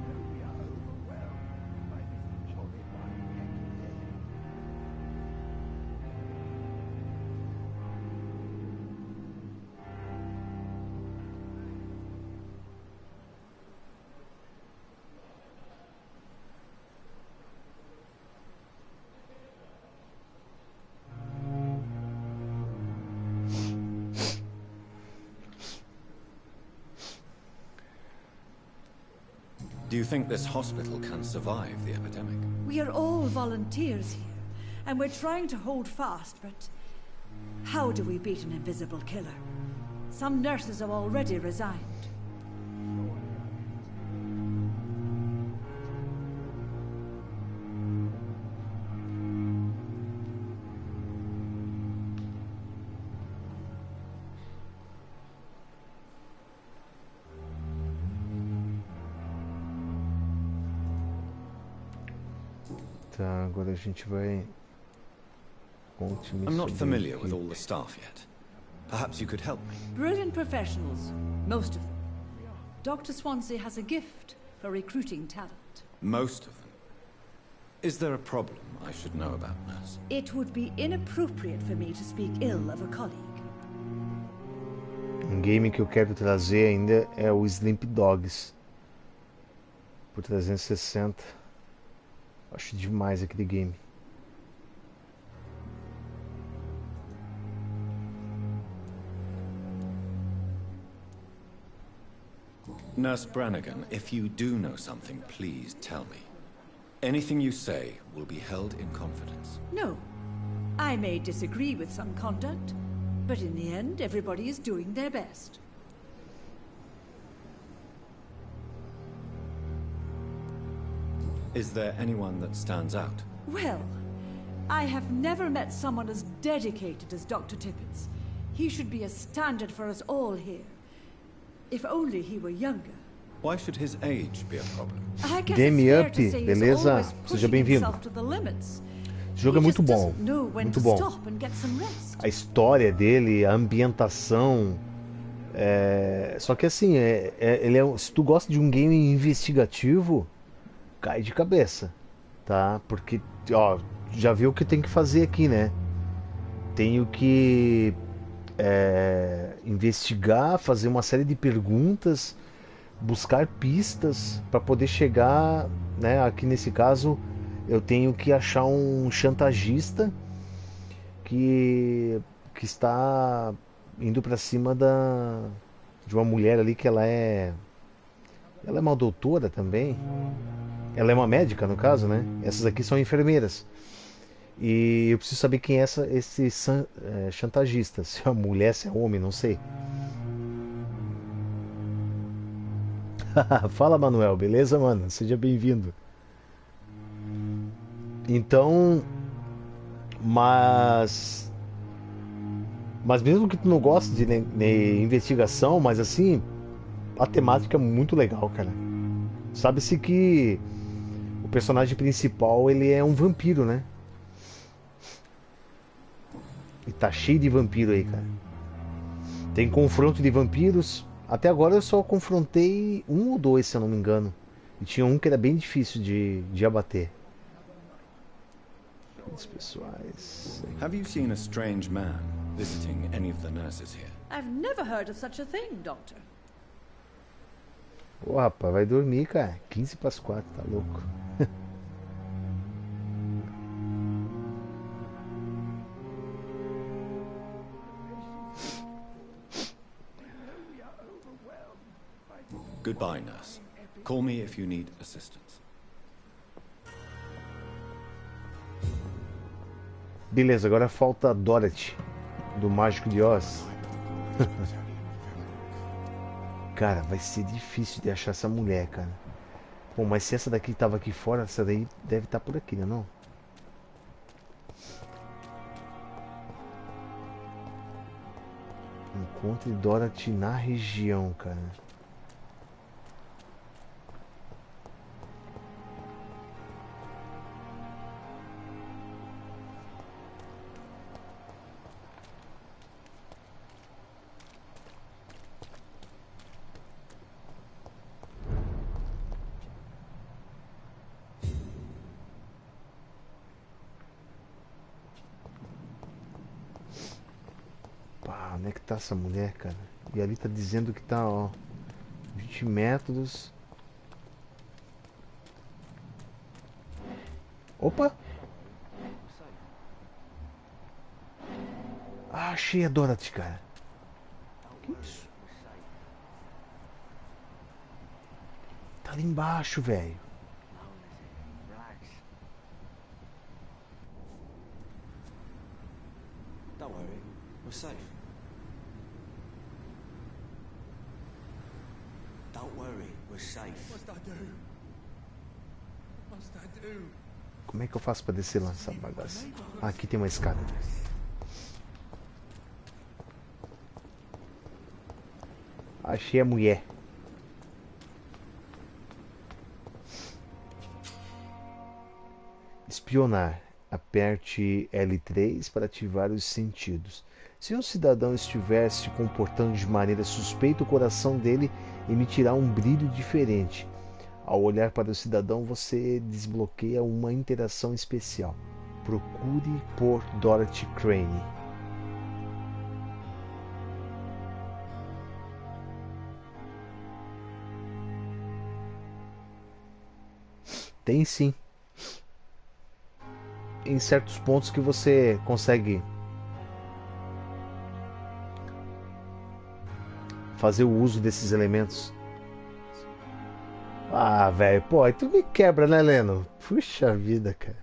Do you think this hospital can survive the epidemic? We are all volunteers here, and we're trying to hold fast, but how do we beat an invisible killer? Some nurses have already resigned. Tá, agora a gente vai. Conte-me I'm not sobre familiar a with all equipe. the staff yet. Perhaps you could help me. Brilliant professionals, most of them. Dr. Swansea has a gift for recruiting talent. Most of them. Is there a problem I should know about, nurse? It would be inappropriate for me to speak ill of a colleague. Um game que eu quero trazer ainda é o Sleep Dogs por 360. Acho demais aquele game. Nurse Brannigan, if you do know something, please tell me. Anything you say will be held in confidence. No. I may disagree with some conduct, but in the end, everybody is doing their best. Is there anyone that stands out? Well, I have never met someone as dedicated as Dr. Tippett. He should be a standard for us all here. If only he were younger. Why should his age be a problem? I guess Game it's fair Up, to say he's beleza? always Seja pushing bem-vindo. himself to the limits. Esse jogo é He muito just bom, doesn't know when muito to bom. stop and get some rest. A história dele, a ambientação. Só que assim, se tu gosta de um game investigativo, cai de cabeça, tá? Porque, ó, já viu o que tem que fazer aqui, né? Tenho que investigar, fazer uma série de perguntas, buscar pistas para poder chegar, né? Aqui nesse caso, eu tenho que achar um chantagista que está indo para cima de uma mulher ali que ela é Ela é uma doutora também. Ela é uma médica, no caso, né? Essas aqui são enfermeiras. E eu preciso saber quem é esse chantagista. Se é mulher, se é homem, não sei. Fala, Manuel, beleza, mano? Seja bem-vindo. Então, mas mesmo que tu não goste de investigação, mas assim, a temática é muito legal, cara. Sabe-se que o personagem principal, ele é um vampiro, né? E tá cheio de vampiro aí, cara. Tem confronto de vampiros. Até agora eu só confrontei um ou dois, se eu não me engano. E tinha um que era bem difícil de abater. Os pessoais. Have you seen a strange man visiting any of the nurses here? I've never heard of such a thing, Doctor. Ô, rapaz, vai dormir, cara. 15 para as 4, tá louco. Goodbye, nurse. Call me if you need assistance. Beleza, agora falta Dorothy, do Mágico de Oz. Cara, vai ser difícil de achar essa mulher, cara. Bom, mas se essa daqui tava aqui fora, essa daí deve estar por aqui, né, não? Encontre Dorothy na região, cara. Onde é que tá essa mulher, cara? E ali tá dizendo que tá, ó, 20 metros. Opa! Ah, achei a Dorothy, cara. Que isso? Tá ali embaixo, velho. Don't worry, we're safe. Don't worry, we're safe. Must I do? Must I do? Como é que eu faço pra descer lá essa bagaça? Ah, aqui tem uma escada. Achei a mulher. Espionar. Aperte L3 para ativar os sentidos. Se um cidadão estiver se comportando de maneira suspeita, o coração dele emitirá um brilho diferente. Ao olhar para o cidadão, você desbloqueia uma interação especial. Procure por Dorothy Crane. Tem sim. Em certos pontos que você consegue fazer o uso desses elementos. Ah, velho, pô, aí tu me quebra, né, Leno? Puxa vida, cara.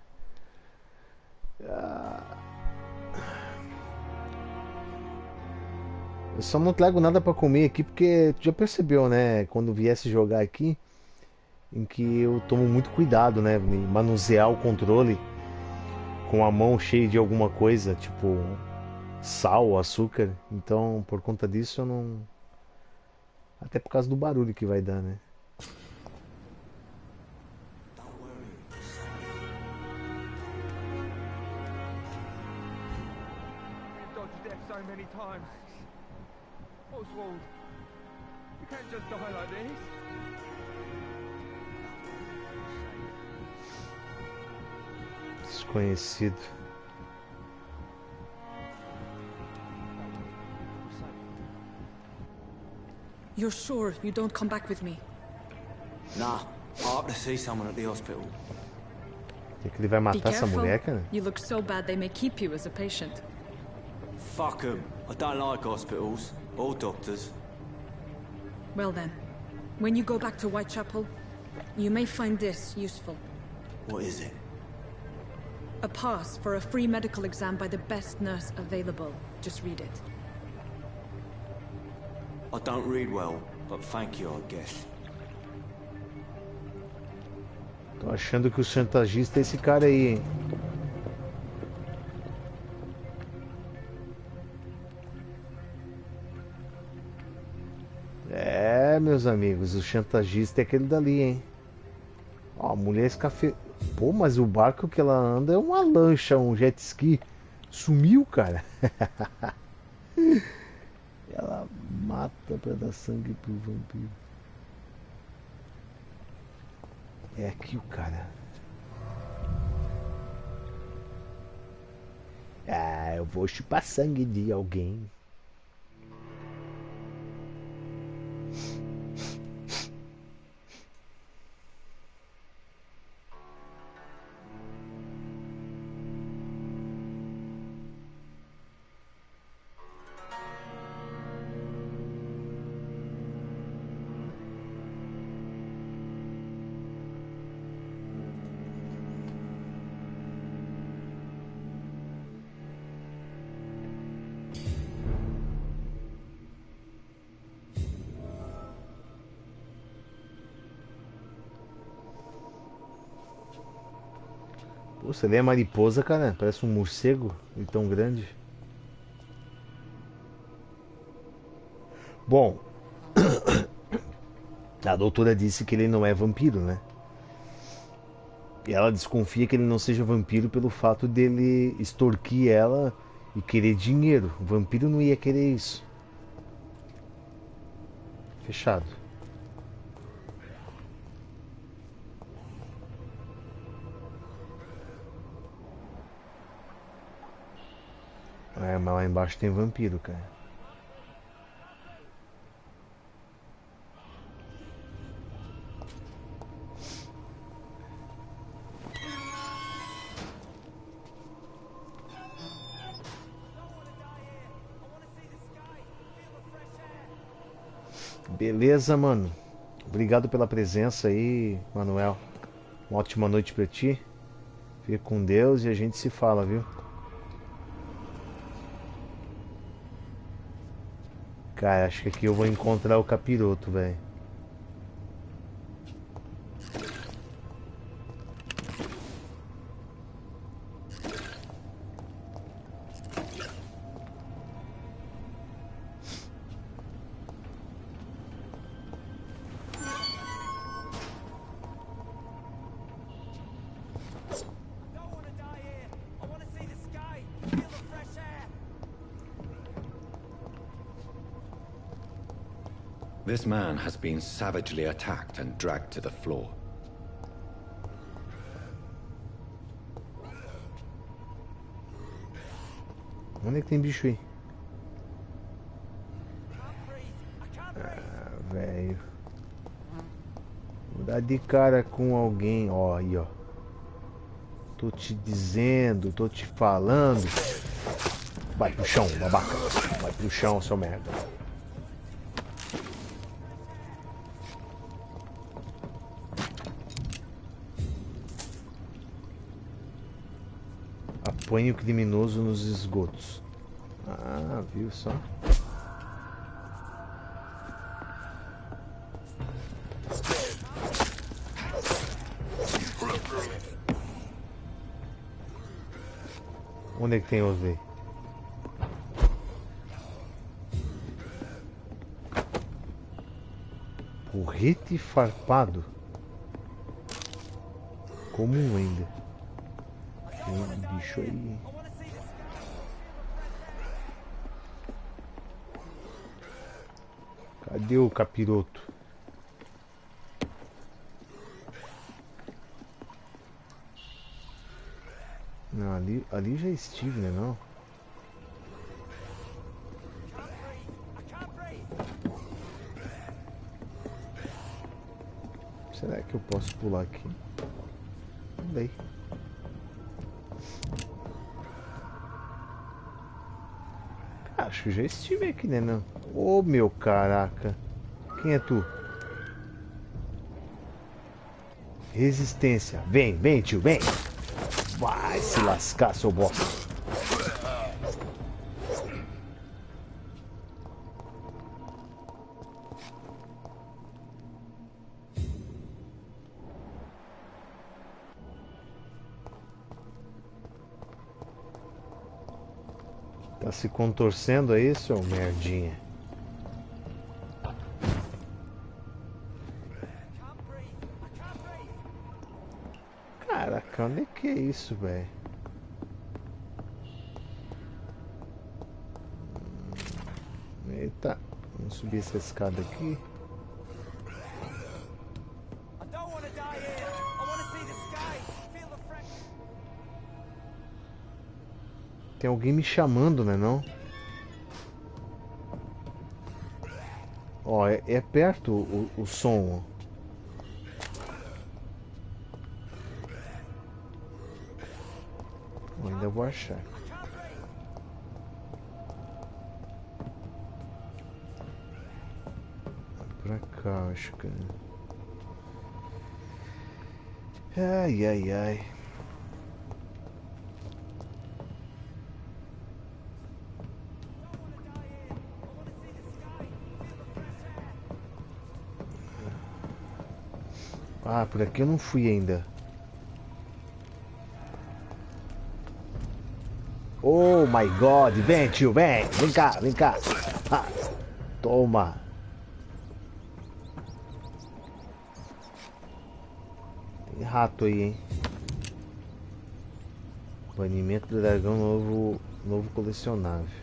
Eu só não trago nada pra comer aqui porque tu já percebeu, né? Quando viesse jogar aqui, em que eu tomo muito cuidado, né? Em manusear o controle com a mão cheia de alguma coisa, tipo sal, açúcar. Então, por conta disso, eu não. Até por causa do barulho que vai dar, né? Desconhecido. You're sure you don't come back with me? Nah, I have to see someone at the hospital. Será que ele vai matar essa mulher, cara? You look so bad they may keep you as a patient. Fuck 'em. I don't like hospitals or doctors. Well then, When you go back to Whitechapel, you may find this useful. What is it? A pass for a free medical exam by the best nurse available. Just read it. I don't read well, but thank you, I guess. Tô achando que o chantagista é esse cara aí, hein? É, meus amigos, o chantagista é aquele dali, hein? Ó, a mulher escafe... Pô, mas o barco que ela anda é uma lancha, um jet ski. Sumiu, cara. Ela mata pra dar sangue pro vampiro. É aqui o cara. Ah, eu vou chupar sangue de alguém. Pô, você vê a mariposa, cara? Parece um morcego e tão grande. Bom, a doutora disse que ele não é vampiro, né? E ela desconfia que ele não seja vampiro pelo fato dele extorquir ela e querer dinheiro. O vampiro não ia querer isso. Fechado. É, mas lá embaixo tem vampiro, cara. Beleza, mano. Obrigado pela presença aí, Manuel. Uma ótima noite pra ti. Fica com Deus e a gente se fala, viu? Cara, acho que aqui eu vou encontrar o capiroto, velho. This man has been savagely attacked and dragged to the floor. Onde é que tem bicho aí? Ah, velho. Vou dar de cara com alguém. Ó, aí, ó. Tô te dizendo, tô te falando. Vai pro chão, babaca. Vai pro chão, seu merda. Apanhe o criminoso nos esgotos. Ah, viu só? Onde é que tem os aí? Porrete farpado. Comum ainda. Tem um bicho aí. Cadê o capiroto? Não, ali já estive, né? Não. Será que eu posso pular aqui? Não dei. Acho que já estive aqui, né? Não. Ô, meu caraca. Quem é tu? Resistência. Vem, vem, tio, vem. Vai se lascar, seu bosta. Tá se contorcendo aí, seu merdinha? Caraca, onde é que é isso, velho? Eita, vamos subir essa escada aqui. Tem alguém me chamando, né não? Ó, é perto o som. Ó. Ainda vou achar. Pra cá, acho que... Ai, ai, ai. Ah, por aqui eu não fui ainda. Oh my god, vem tio, vem. Vem cá, vem cá. Ah, toma. Tem rato aí, hein. Banimento do dragão novo colecionável.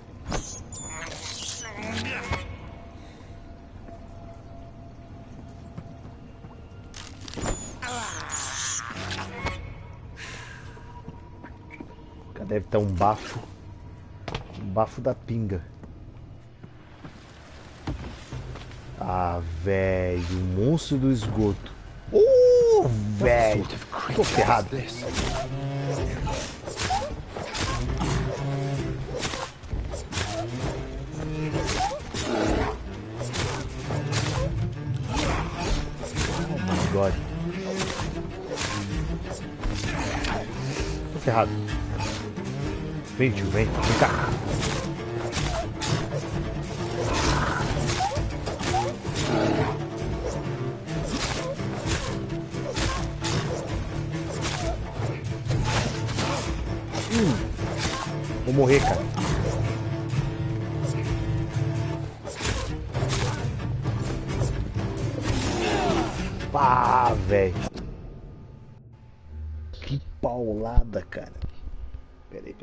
Deve estar um bafo da pinga. Ah, velho, monstro do esgoto. Velho, tô ferrado. Oh my god. Tô ferrado. Vem, tio, vem cá. Vou morrer, cara. Ah, velho. Que paulada, cara. Peraí.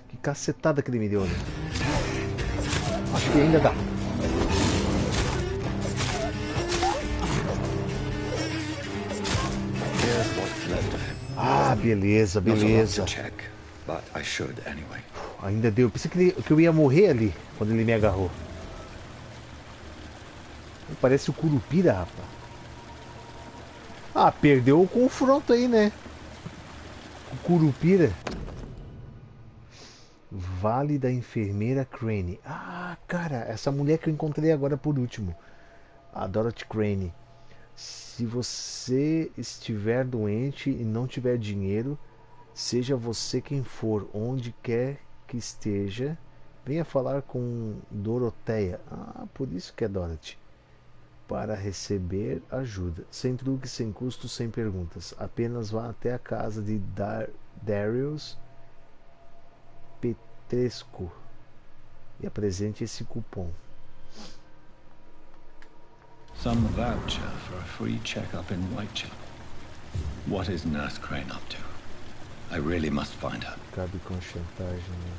Que cacetada que ele me deu, né? Acho que ainda dá. Ah, beleza. Ainda deu. Pensei que eu ia morrer ali quando ele me agarrou. Parece o Curupira, rapaz. Ah, perdeu o confronto aí, né? O Curupira. Vale da Enfermeira Crane. Ah, cara, essa mulher que eu encontrei agora por último. A Dorothy Crane. Se você estiver doente e não tiver dinheiro, seja você quem for, onde quer que esteja, venha falar com Doroteia. Ah, por isso que é Dorothy. Para receber ajuda. Sem truque, sem custo, sem perguntas. Apenas vá até a casa de Darius Petresco e apresente esse cupom. Some voucher for a free checkup in Whitechapel. What is Nurse Crane up to? I really must find her. Cabe com chantagem, né?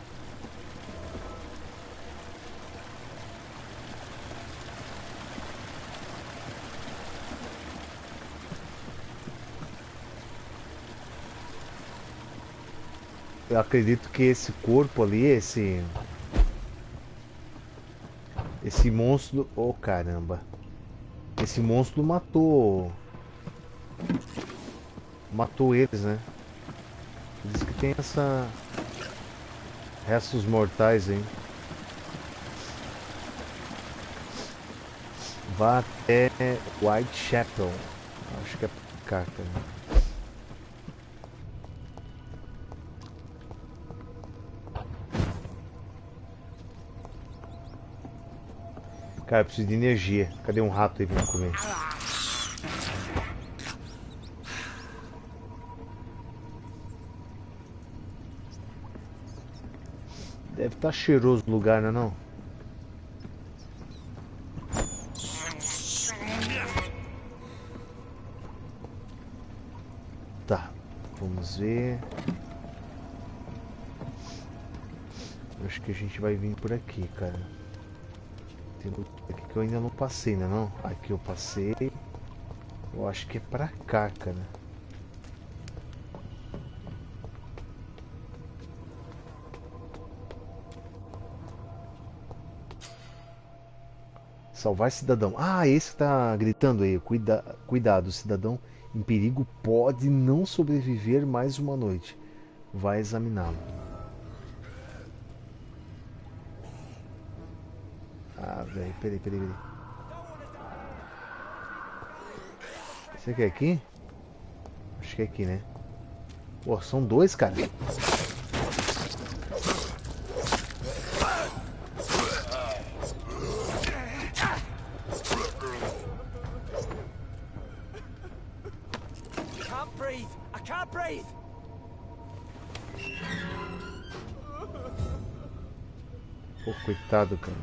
Eu acredito que esse corpo ali, esse monstro... Oh, caramba. Esse monstro matou eles, né? Diz que tem essa Restos mortais, hein? Vá até Whitechapel. Acho que é cá, cara. Cara, eu preciso de energia. Cadê um rato aí pra me comer? Deve estar cheiroso o lugar, né, não? Tá, vamos ver. Acho que a gente vai vir por aqui, cara. Tem lugar aqui que eu ainda não passei, né, não? Aqui eu passei. Eu acho que é pra cá, cara. Salvar cidadão. Ah, esse que tá gritando aí. Cuidado, cidadão em perigo pode não sobreviver mais uma noite. Vai examiná-lo. Ah, velho, peraí. Você quer aqui? Acho que é aqui, né? Pô, são dois, cara. Pô, coitado, cara.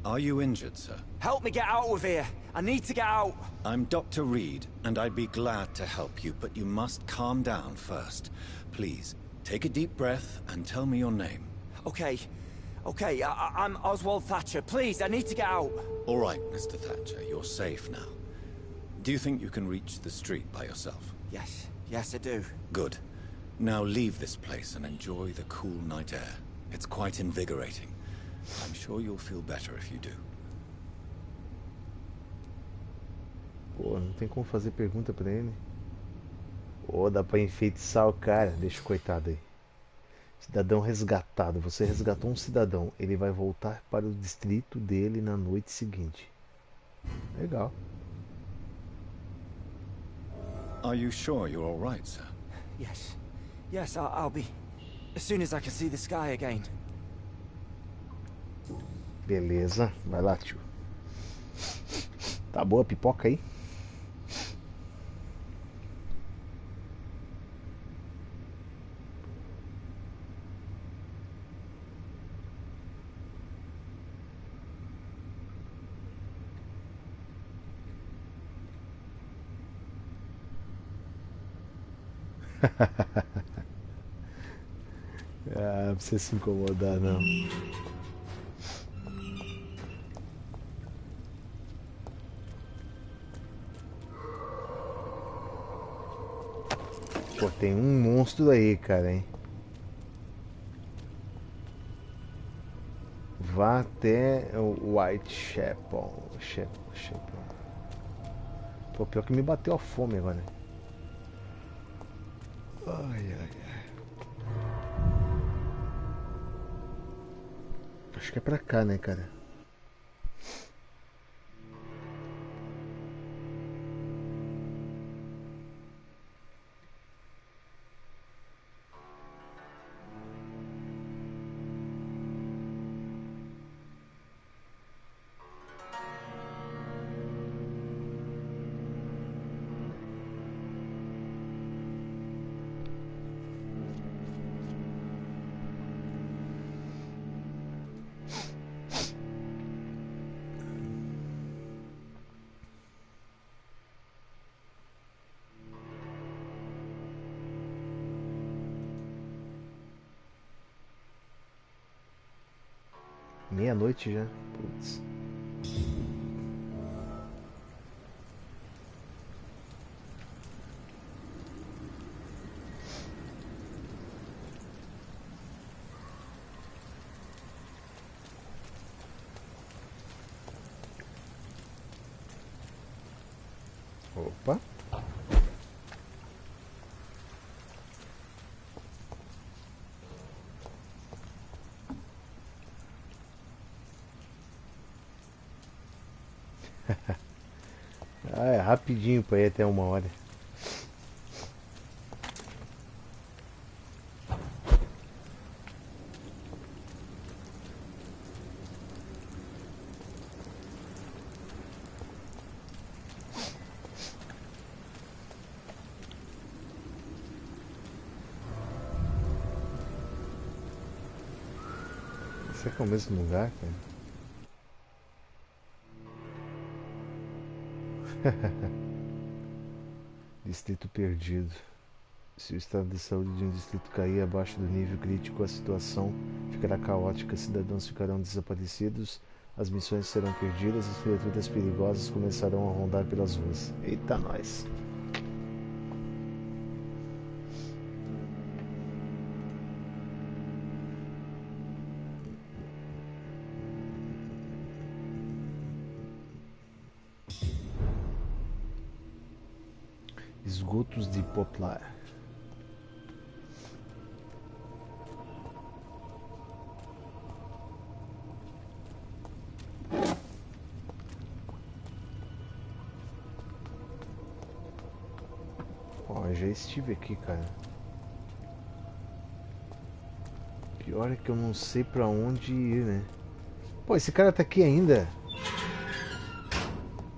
Are you injured, sir? Help me get out of here. I need to get out. I'm Dr. Reed, and I'd be glad to help you, but you must calm down first. Please, take a deep breath and tell me your name. Okay, I'm Oswald Thatcher. Please, I need to get out. All right, Mr. Thatcher, you're safe now. Do you think you can reach the street by yourself? Yes, I do. Good. Now leave this place and enjoy the cool night air. It's quite invigorating. I'm sure you'll feel better if you do. Pô, não tem como fazer pergunta pra ele. Pô, dá pra enfeitiçar o cara. Deixa o coitado aí. Cidadão resgatado. Você resgatou um cidadão. Ele vai voltar para o distrito dele na noite seguinte. Legal. Are you sure you're all right, sir? Yes, I'll be. As soon as I can see the sky again. Beleza, vai lá, tio. Tá boa a pipoca aí? Ah, não precisa se incomodar, não. Pô, tem um monstro aí, cara, hein? Vá até o Whitechapel. Pô, pior que me bateu a fome agora. Ai. Acho que é pra cá, né, cara? Meia-noite já. Putz. Opa. Ah, é rapidinho pra ir até 1 hora. Será que é o mesmo lugar, cara? Distrito perdido. Se o estado de saúde de um distrito cair abaixo do nível crítico, a situação ficará caótica, cidadãos ficarão desaparecidos, as missões serão perdidas, as criaturas perigosas começarão a rondar pelas ruas. Eita, nós! Esgotos de Poplar. Ó, já estive aqui, cara. Pior é que eu não sei pra onde ir, né? Pô, esse cara tá aqui ainda.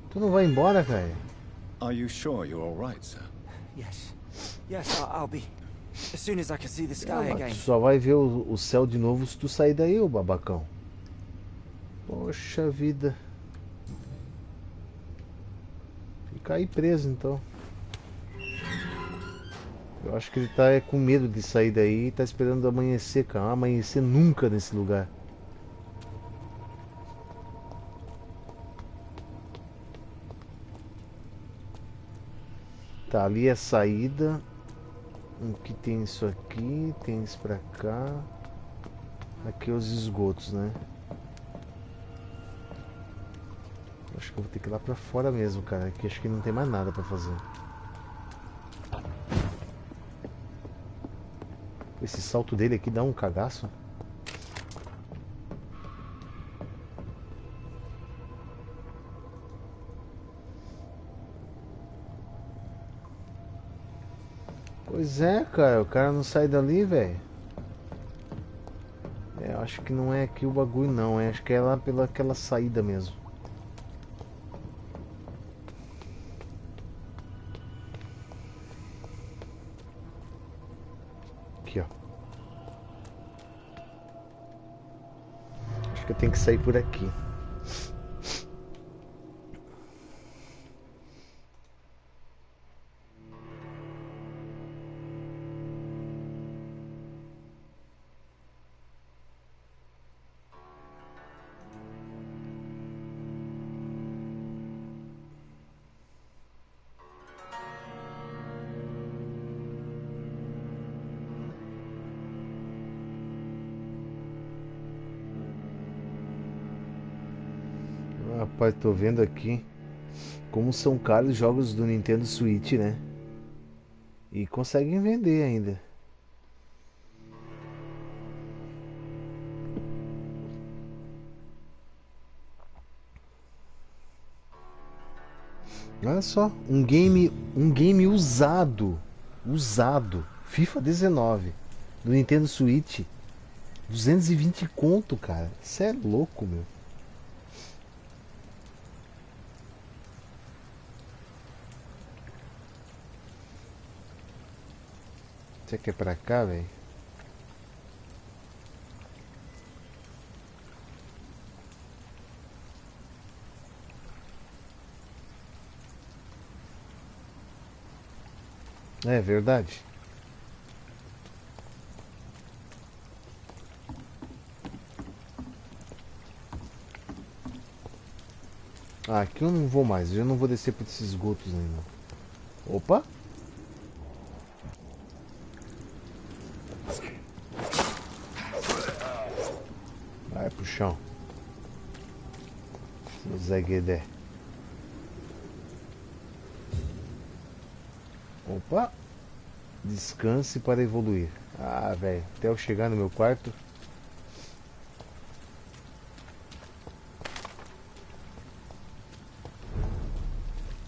Tu não vai embora, cara? Are you sure you're all right, sir? Yes. Yes, I'll be. As soon as I can see the sky again. Tu só vai ver o céu de novo se tu sair daí, ô babacão. Poxa vida. Fica aí preso, então. Eu acho que ele tá com medo de sair daí e tá esperando amanhecer, cara. Não amanhecer nunca nesse lugar. Tá, ali é a saída. O que tem isso aqui? Tem isso pra cá. Aqui é os esgotos, né? Acho que eu vou ter que ir lá pra fora mesmo, cara. Aqui acho que não tem mais nada pra fazer. Esse salto dele aqui dá um cagaço. Pois é, cara, o cara não sai dali, velho. É, acho que não é aqui o bagulho não, acho que é lá pela aquela saída mesmo. Aqui, ó. Acho que eu tenho que sair por aqui. Rapaz, tô vendo aqui como são caros os jogos do Nintendo Switch, né? E conseguem vender ainda. Olha só, um game usado, FIFA 19 do Nintendo Switch, 220 conto, cara. Isso é louco, meu. Você quer pra cá, velho? É verdade. Ah, aqui eu não vou mais. Eu não vou descer por esses esgotos ainda. Opa! Vai pro chão. Zé Guedé. Opa! Descanse para evoluir. Ah, velho. Até eu chegar no meu quarto.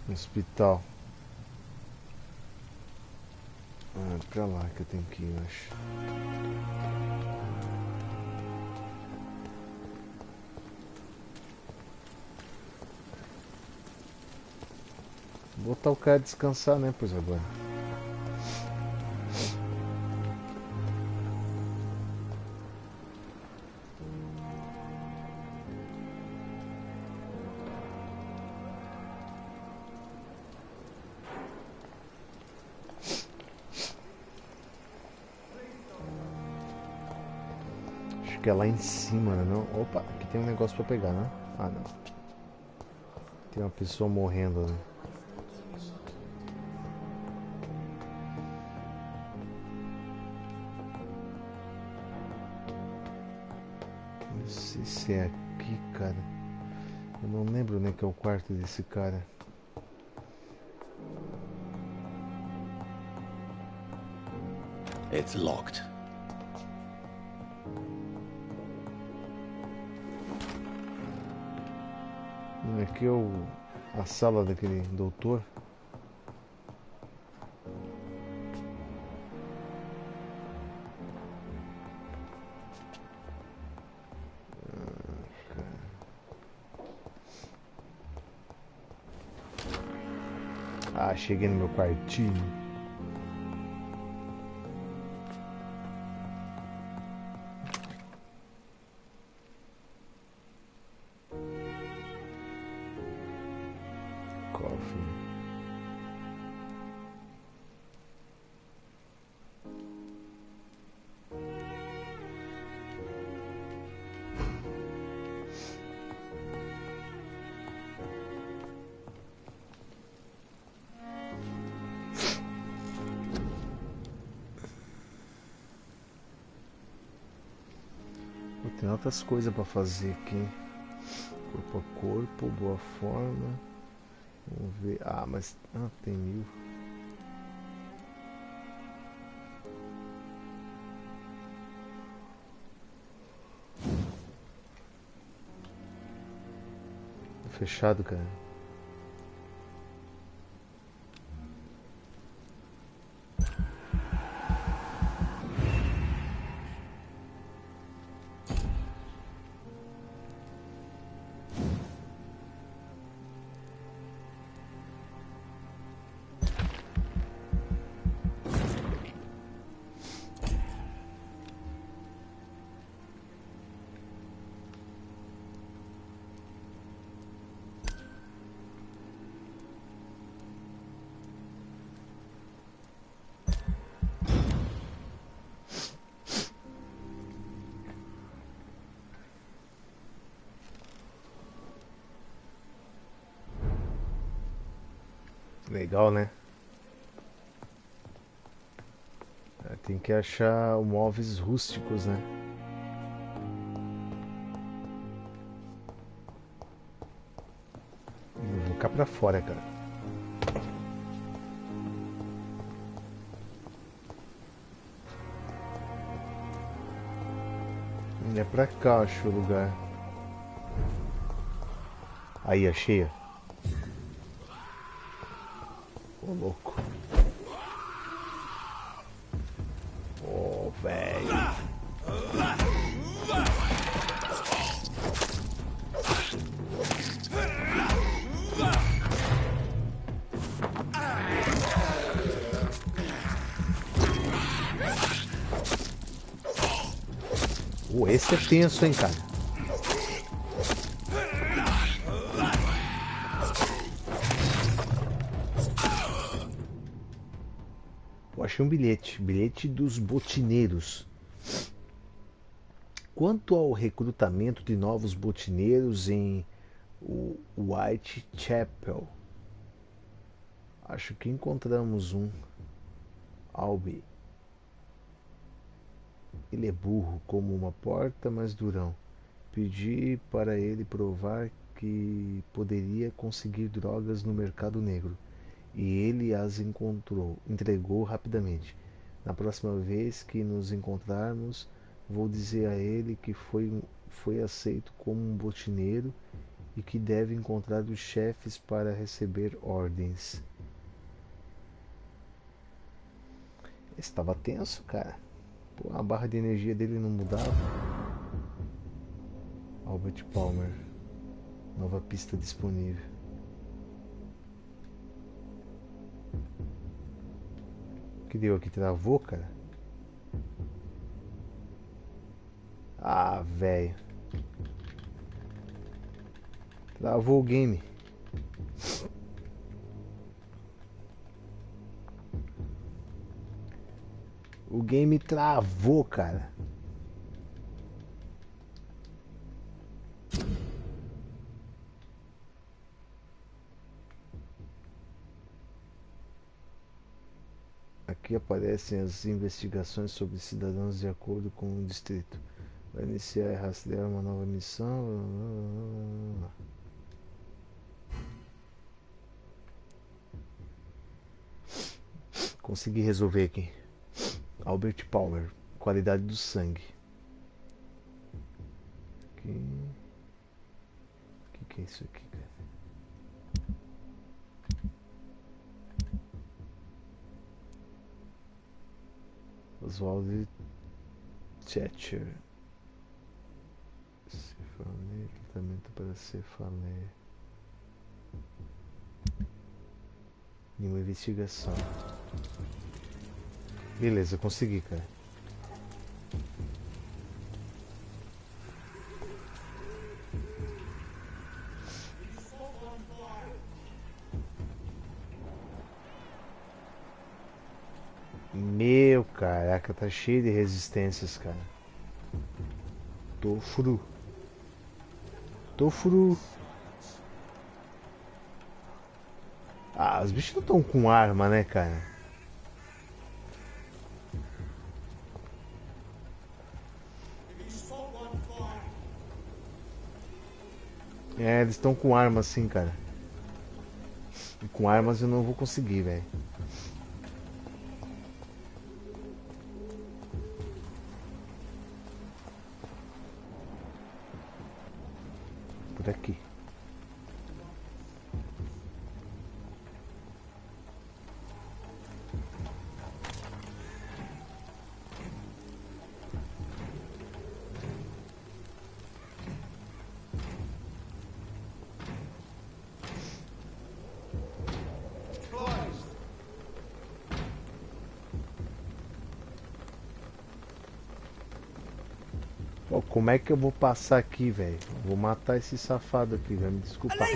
No hospital. Ah, pra lá que eu tenho que ir, eu acho. Vou botar o cara descansar, né? Pois agora. Acho que é lá em cima, né? Não? Opa, aqui tem um negócio pra pegar, né? Ah, não. Tem uma pessoa morrendo ali. Não sei se é aqui, cara. Eu não lembro nem que é o quarto desse cara. It's locked. Aqui é a sala daquele doutor. Ah, cheguei no meu quartinho. Cofre. Tem outras coisas pra fazer aqui. Corpo a corpo, boa forma. Vamos ver. Ah, mas. Ah, tem 1000. Fechado, cara. Legal, né? Tem que achar móveis rústicos, né? Vou cá pra fora, cara. É pra cá, acho o lugar. Aí, achei. Ô, louco. Ô, velho. Esse é tenso, hein, cara. Eu achei um bilhete. Bilhete dos botineiros. Quanto ao recrutamento de novos botineiros em Whitechapel, acho que encontramos um. Albi. Ele é burro como uma porta, mas durão. Pedi para ele provar que poderia conseguir drogas no mercado negro, e ele as entregou rapidamente. Na próxima vez que nos encontrarmos, vou dizer a ele que foi aceito como um botineiro e que deve encontrar os chefes para receber ordens. Estava tenso, cara. Pô, a barra de energia dele não mudava. Albert Palmer. Nova pista disponível. O que deu aqui? Travou, cara? Ah, velho. Travou o game. O game travou, cara. Aqui aparecem as investigações sobre cidadãos de acordo com o distrito. Vai iniciar e rastrear uma nova missão. Consegui resolver aqui. Albert Palmer, qualidade do sangue. Que é isso aqui, cara? Oswald Thatcher. Cefaleia, tratamento para cefaleia. E uma investigação. Beleza, consegui, cara. Meu, caraca, tá cheio de resistências, cara. Tô furu. Ah, os bichos não estão com arma, né, cara? É, eles estão com arma assim, cara. E com armas eu não vou conseguir, velho. Por aqui. Como é que eu vou passar aqui, velho? Vou matar esse safado aqui, vai me desculpar.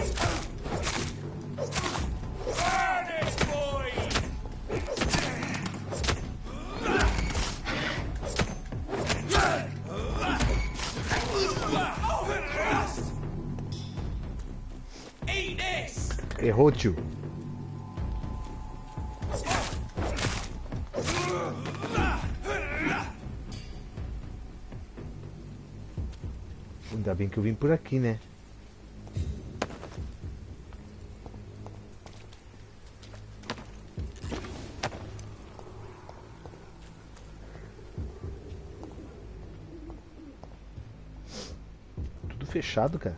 Errou, tio. Ainda bem que eu vim por aqui, né? Tudo fechado, cara.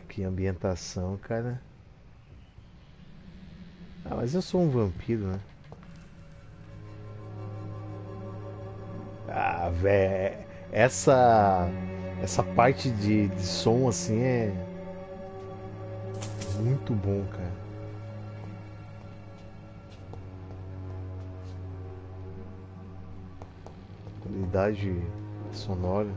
Que ambientação, cara. Ah, mas eu sou um vampiro, né? Ah, velho, essa parte de som assim é muito bom, cara. Qualidade sonora.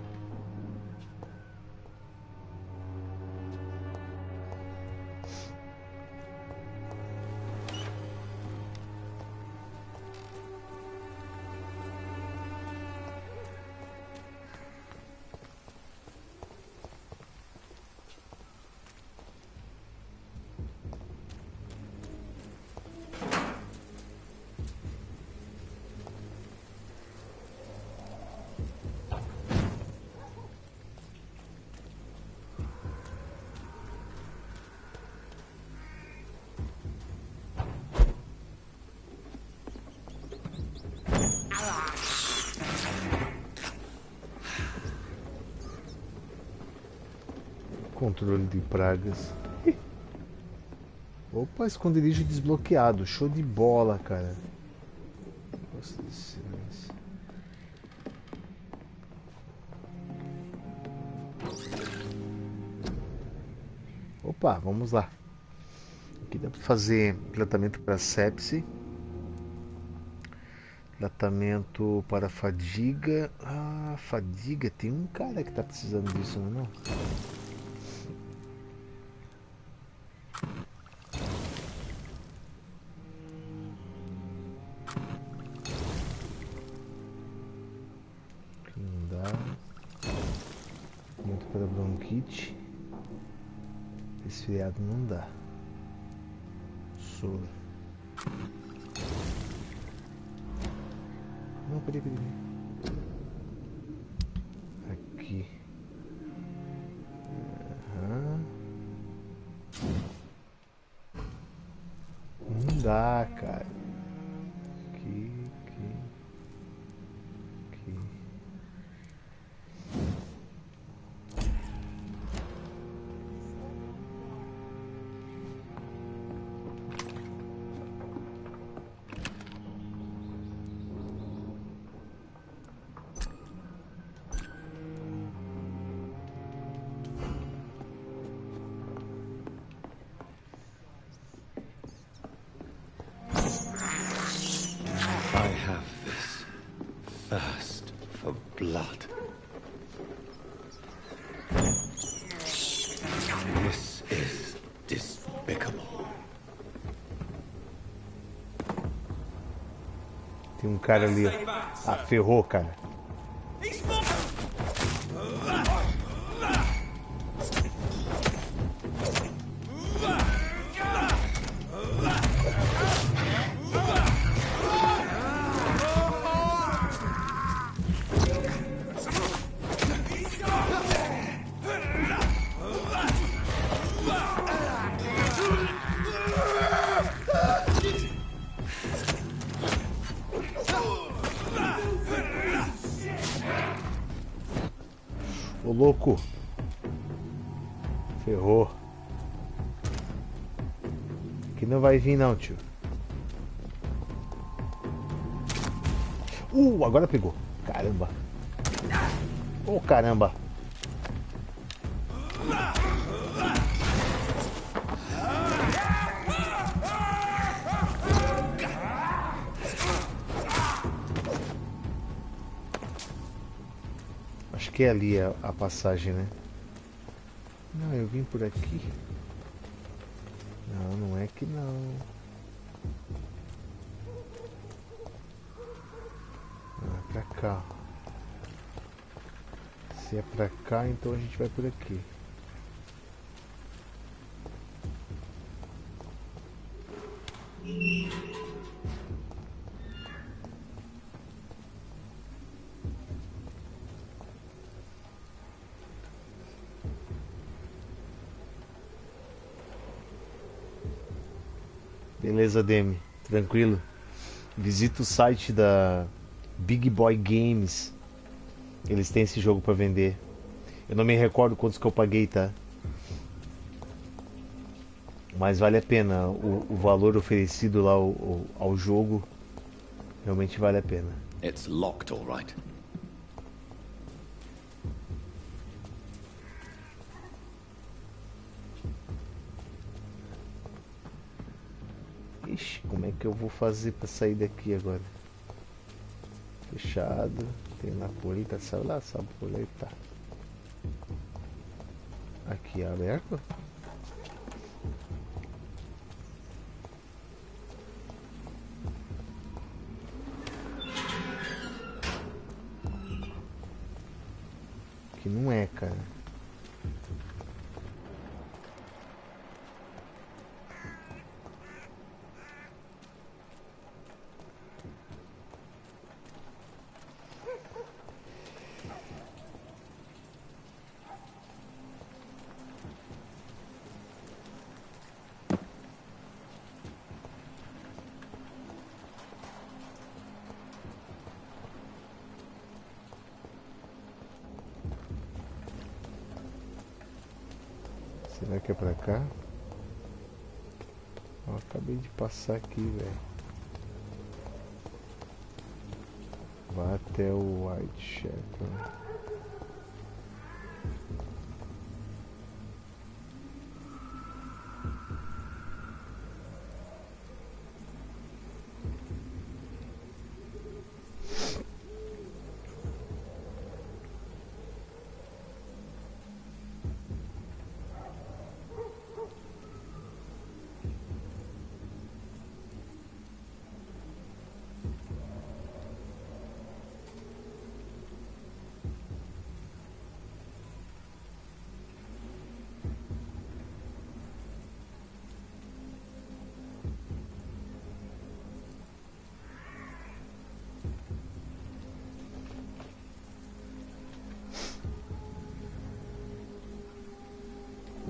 Controle de pragas. Opa, esconderijo desbloqueado. Show de bola, cara. Gosto desse silêncio. Opa, vamos lá. Aqui dá para fazer tratamento para sepse. Tratamento para fadiga. Ah, fadiga. Tem um cara que tá precisando disso, não é não? Não dá. Muito para bronquite. Resfriado não dá. Soro. Não, peraí. Aqui. Não dá, cara. Aqui. Tem um cara ali, ó. Ah, ferrou, cara. Ô louco. Ferrou. Aqui não vai vir não, tio. Agora pegou. Caramba. Ô caramba. Acho que é ali a passagem, né? Não, eu vim por aqui. Não, não é que não. Ah, pra cá. Se é pra cá, então a gente vai por aqui. Beleza, Demi, tranquilo. Visita o site da Big Boy Games. Eles têm esse jogo para vender. Eu não me recordo quantos que eu paguei, tá? Mas vale a pena. O valor oferecido lá ao jogo realmente vale a pena. It's locked, all right. Ixi, como é que eu vou fazer para sair daqui agora? Fechado. Tem na porta, sai lá, sabe por aí, tá. Aqui é aberto. Aqui não é, cara. Será que é pra cá? Eu acabei de passar aqui, velho. Vai até o Whitechapel.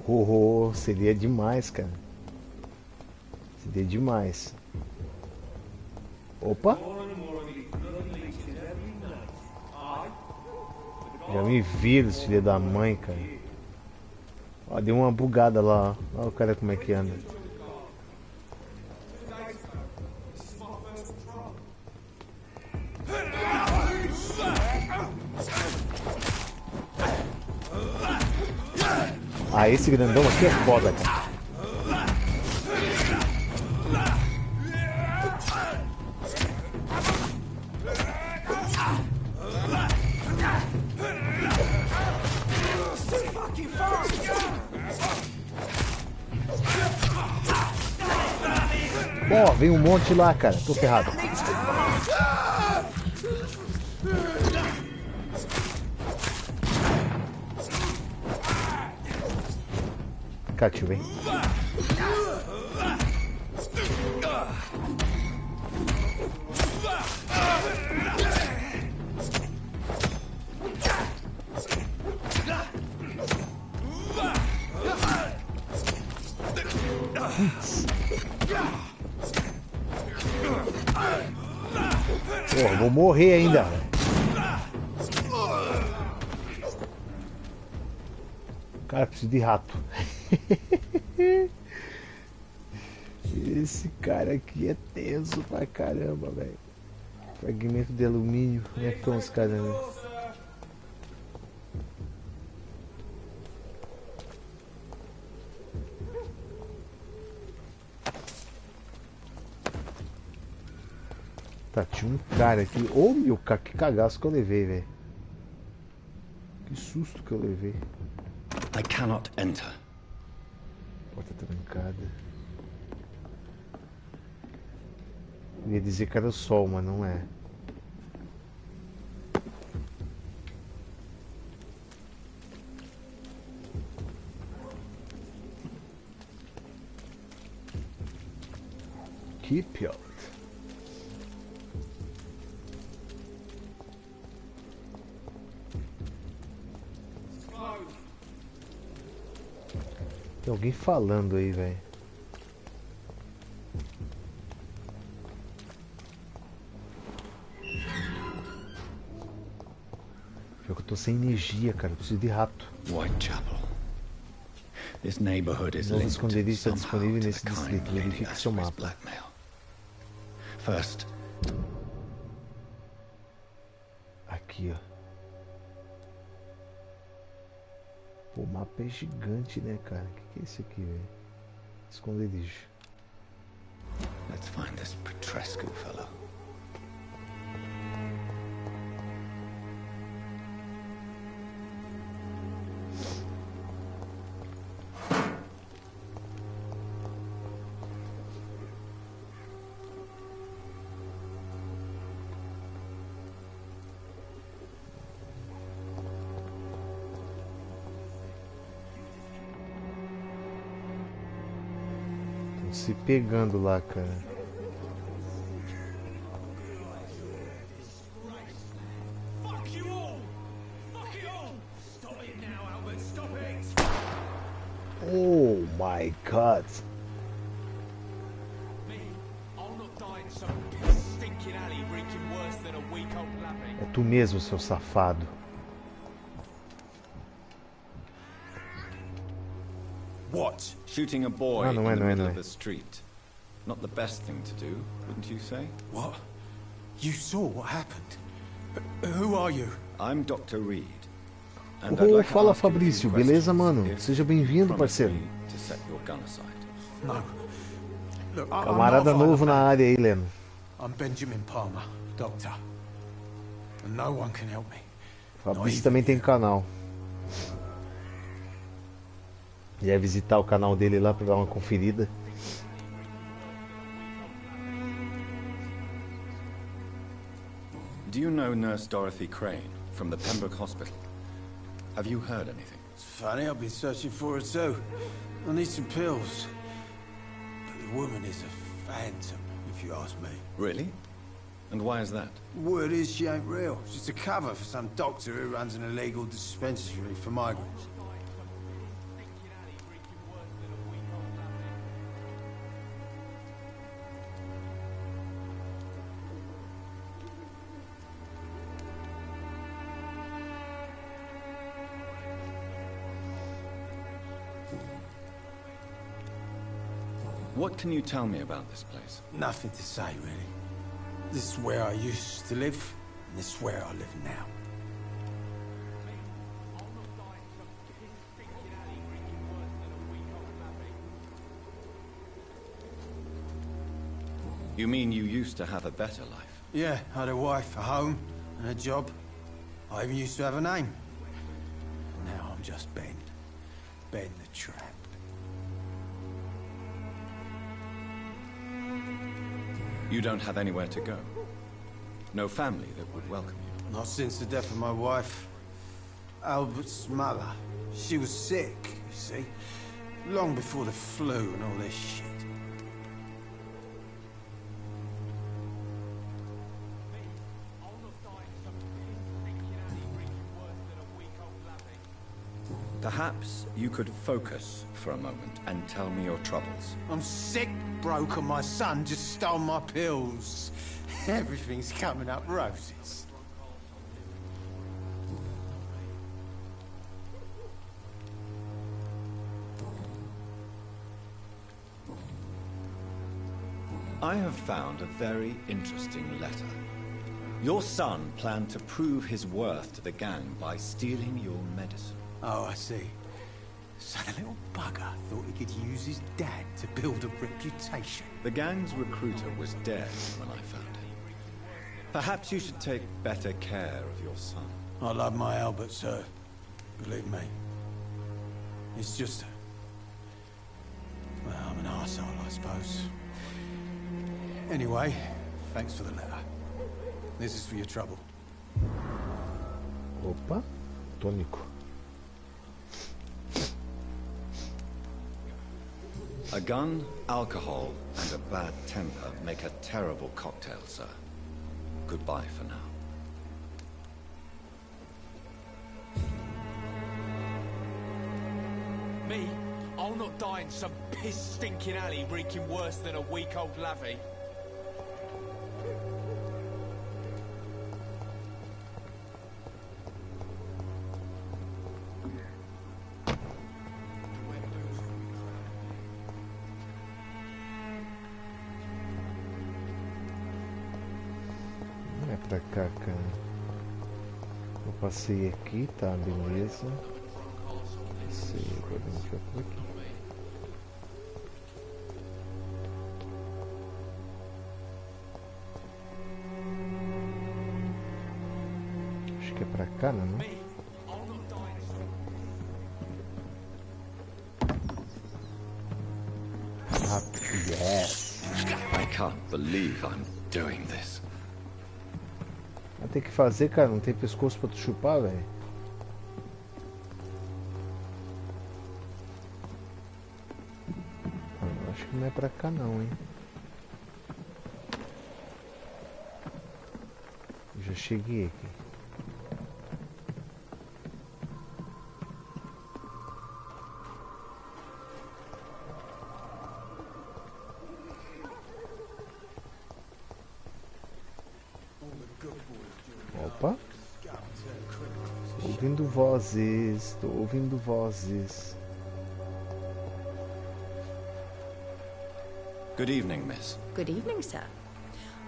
Oh, seria demais, cara. Seria demais. Opa! Já me viram, filho da mãe, cara. Ó, deu uma bugada lá, ó. Olha o cara como é que anda. Ah, esse grandão aqui é foda, cara. Ó, vem um monte lá, cara. Tô ferrado. Cá, tio, vem. Porra, vou morrer ainda. Cara, preciso de rato. Esse cara aqui é tenso pra caramba, velho. Fragmento de alumínio. Como é que estão os caras, né? Tá, tinha um cara aqui. Ô, meu, que cagaço que eu levei, velho. Que susto que eu levei. I cannot enter. Porta trancada. Eu ia dizer que era o sol, mas não é. Keep out. Tem alguém falando aí, velho. Eu tô sem energia, cara. Eu preciso de rato. Whitechapel. This neighborhood is Novo linked esconderijo está somehow disponível to nesse the distrito. kind Lady Verifique seu Ashby's mapa. blackmail. First, Aqui, ó. Pô, o mapa é gigante, né, cara? O que é isso aqui, velho? Esconderijo. let's find this Petrescu fellow. Se pegando lá, cara. Oh my God. É tu mesmo, seu safado. Shooting a boy não in é, the não é, middle não of é. the street. Not the best thing to do, wouldn't you say? What? You saw what happened? Who are you? I'm Dr. Reed. And I'd Oh, like to fala ask you a few Fabrício, beleza, questions, mano? if Seja bem-vindo, you promise parceiro. me to set your gun aside. No. Look, I'm Camarada not a novo violent na man. área aí, Leno. I'm Benjamin Palmer, doctor. And no one can help me. Fabrício também tem canal. Ia visitar o canal dele lá pra dar uma conferida. Do you know Nurse Dorothy Crane from the Pembroke Hospital? Have you heard anything? It's funny, I've been searching for her too. I need some pills. But the woman is a phantom, if you ask me. Really? And why is that? Word is she ain't real. She's a cover for some doctor who runs an illegal dispensary for migrants. What can you tell me about this place? Nothing to say, really. This is where I used to live, and this is where I live now. You mean you used to have a better life? Yeah, I had a wife, a home, and a job. I even used to have a name. Now I'm just Ben. Ben the Tramp. You don't have anywhere to go? No family that would welcome you? Not since the death of my wife. Albert's mother. She was sick, you see. Long before the flu and all this shit. Perhaps you could focus for a moment and tell me your troubles. I'm sick, broke, and my son just stole my pills. Everything's coming up roses. I have found a very interesting letter. Your son planned to prove his worth to the gang by stealing your medicine. Oh, I see. So the little bugger thought he could use his dad to build a reputation. The gang's recruiter was dead when I found him. Perhaps you should take better care of your son. I love my Albert, sir. Believe me. It's just... well, I'm an arsehole, I suppose. Anyway, thanks for the letter. This is for your trouble. Opa, tônico. A gun, alcohol, and a bad temper make a terrible cocktail, sir. Goodbye for now. Me? I'll not die in some piss-stinking alley reeking worse than a week-old lavvy. Não é pra cá, cara. Eu passei aqui, tá, beleza. Passei, agora a gente vai por aqui. Acho que é pra cá, não é? Ah, yes! I can't believe I'm doing this. Vai ter que fazer, cara, não tem pescoço pra tu chupar, velho. Acho que não é pra cá não, hein. Já cheguei aqui. Opa. Tô ouvindo vozes, tô ouvindo vozes. Good evening, miss. Good evening, sir.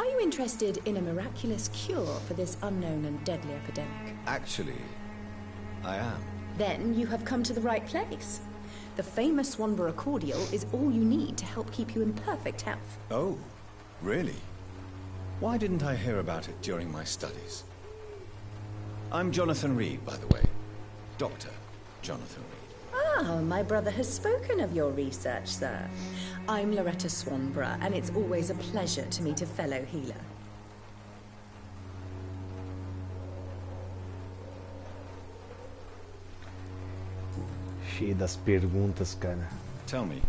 Are you interested in a miraculous cure for this unknown and deadly epidemic? Actually, I am. Then you have come to the right place. The famous Swanborough cordial is all you need to help keep you in perfect health. Oh, really? Why didn't I hear about it during my studies? I'm Jonathan Reed, by the way. Dr. Jonathan Reed. Ah, my brother has spoken of your research, sir. I'm Loretta Swanborough, and it's always a pleasure to meet a fellow healer. Cheio das perguntas, cara. Tell me,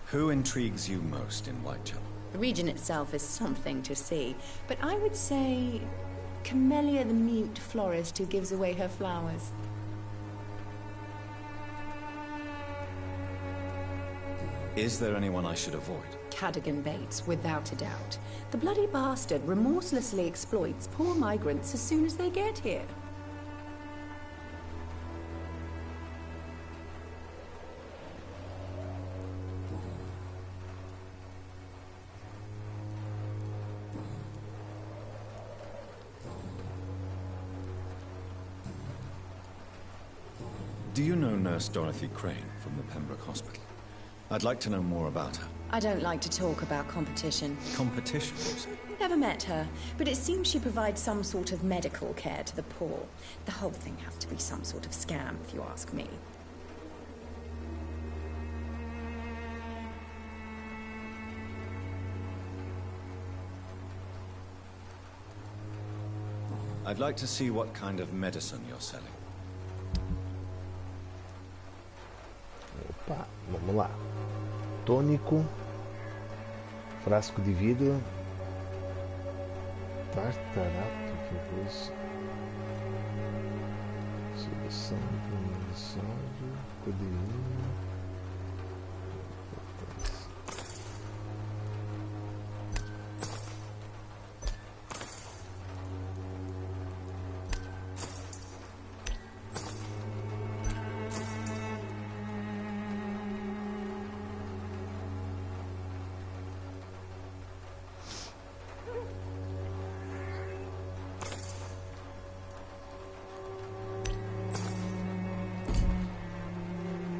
who intrigues you most in Whitechapel? The region itself is something to see, but I would say Camellia the mute florist who gives away her flowers. Is there anyone I should avoid? Cadogan Bates, without a doubt. The bloody bastard remorselessly exploits poor migrants as soon as they get here. Do you know Nurse Dorothy Crane from the Pembroke Hospital? I'd like to know more about her. I don't like to talk about competition. Competition, you say? Never met her, but it seems she provides some sort of medical care to the poor. The whole thing has to be some sort of scam, if you ask me. I'd like to see what kind of medicine you're selling. Opa, vamos lá. Tônico, frasco de vidro, tartarato, que coisa. Solução de sódio, codeína.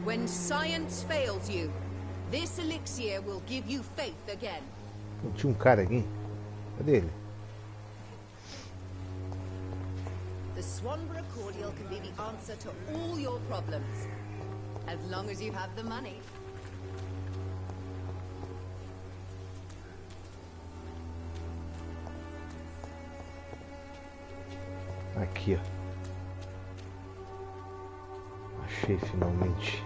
When science fails you, this elixir will give you faith again. Tinha cara aqui. Cadê ele? The Swanborough cordial can be the answer to all your problems, as long as you have the money. Aqui, ó. Achei finalmente.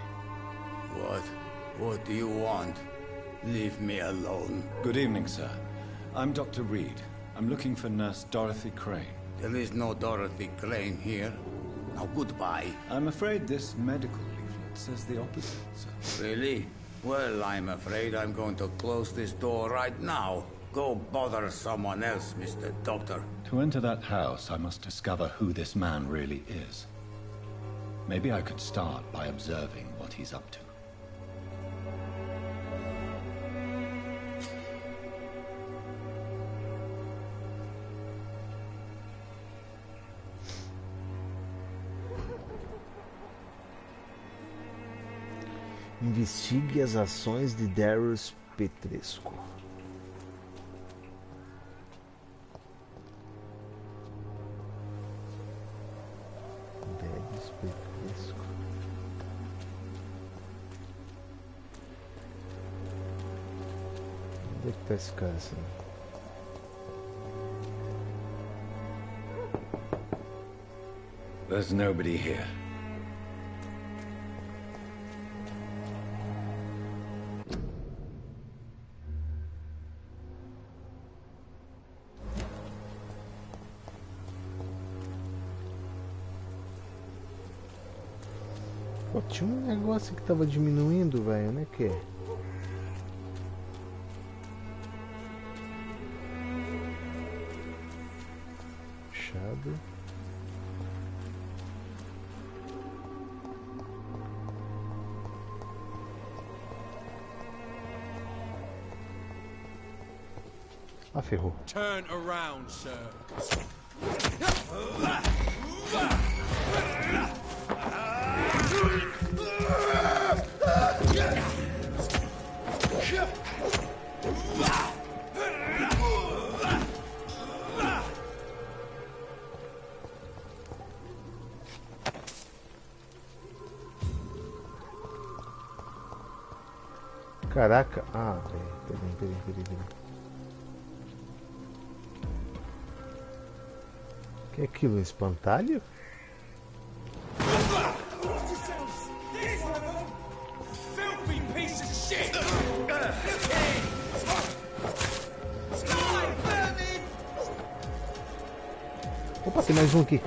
What do you want? Leave me alone. Good evening, sir. I'm Dr. Reed. I'm looking for Nurse Dorothy Crane. There is no Dorothy Crane here. Now, goodbye. I'm afraid this medical leaflet says the opposite, sir. Really? Well, I'm afraid I'm going to close this door right now. Go bother someone else, Mr. Doctor. To enter that house, I must discover who this man really is. Maybe I could start by observing what he's up to. Investigue as ações de Darius Petrescu. Darius Petrescu. Onde é que tá esse cara assim? There's nobody here. Pô, tinha um negócio que tava diminuindo, velho, né, que? Fechado. Ah, ferrou. Turn around, sir. Caraca. Ah, peraí. O que é aquilo? Um espantalho? Filthy piece of shit! Opa, tem mais um aqui.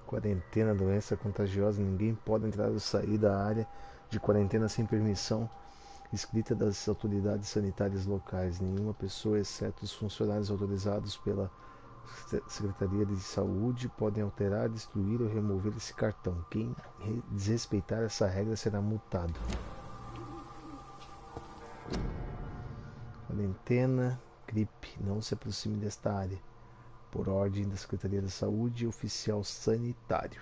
Quarentena, doença contagiosa, ninguém pode entrar ou sair da área de quarentena sem permissão escrita das autoridades sanitárias locais. Nenhuma pessoa, exceto os funcionários autorizados pela Secretaria de Saúde, podem alterar, destruir ou remover esse cartão. Quem desrespeitar essa regra será multado. Quarentena, gripe, não se aproxime desta área. Por ordem da Secretaria da Saúde e oficial sanitário.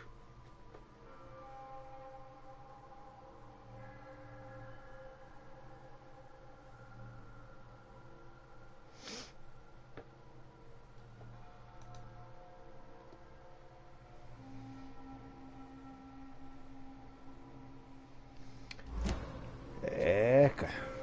É, cara.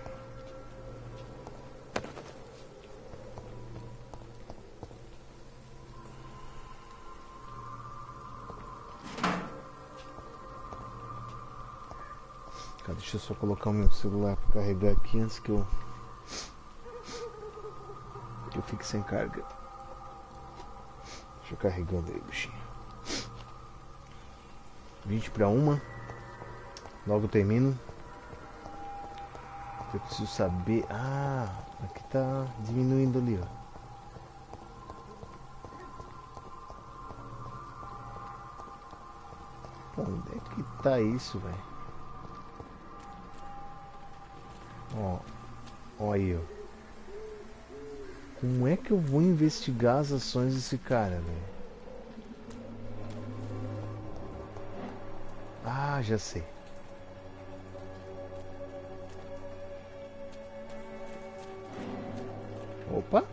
Deixa eu só colocar o meu celular para carregar aqui antes que eu fique sem carga. Deixa eu carregando aí, bichinho. 20 para 1. Logo termino. Eu preciso saber. Ah, aqui tá diminuindo ali, ó. Pô, onde é que tá isso, velho? Ó aí, ó. Como é que eu vou investigar as ações desse cara, velho? Ah, já sei. Opa.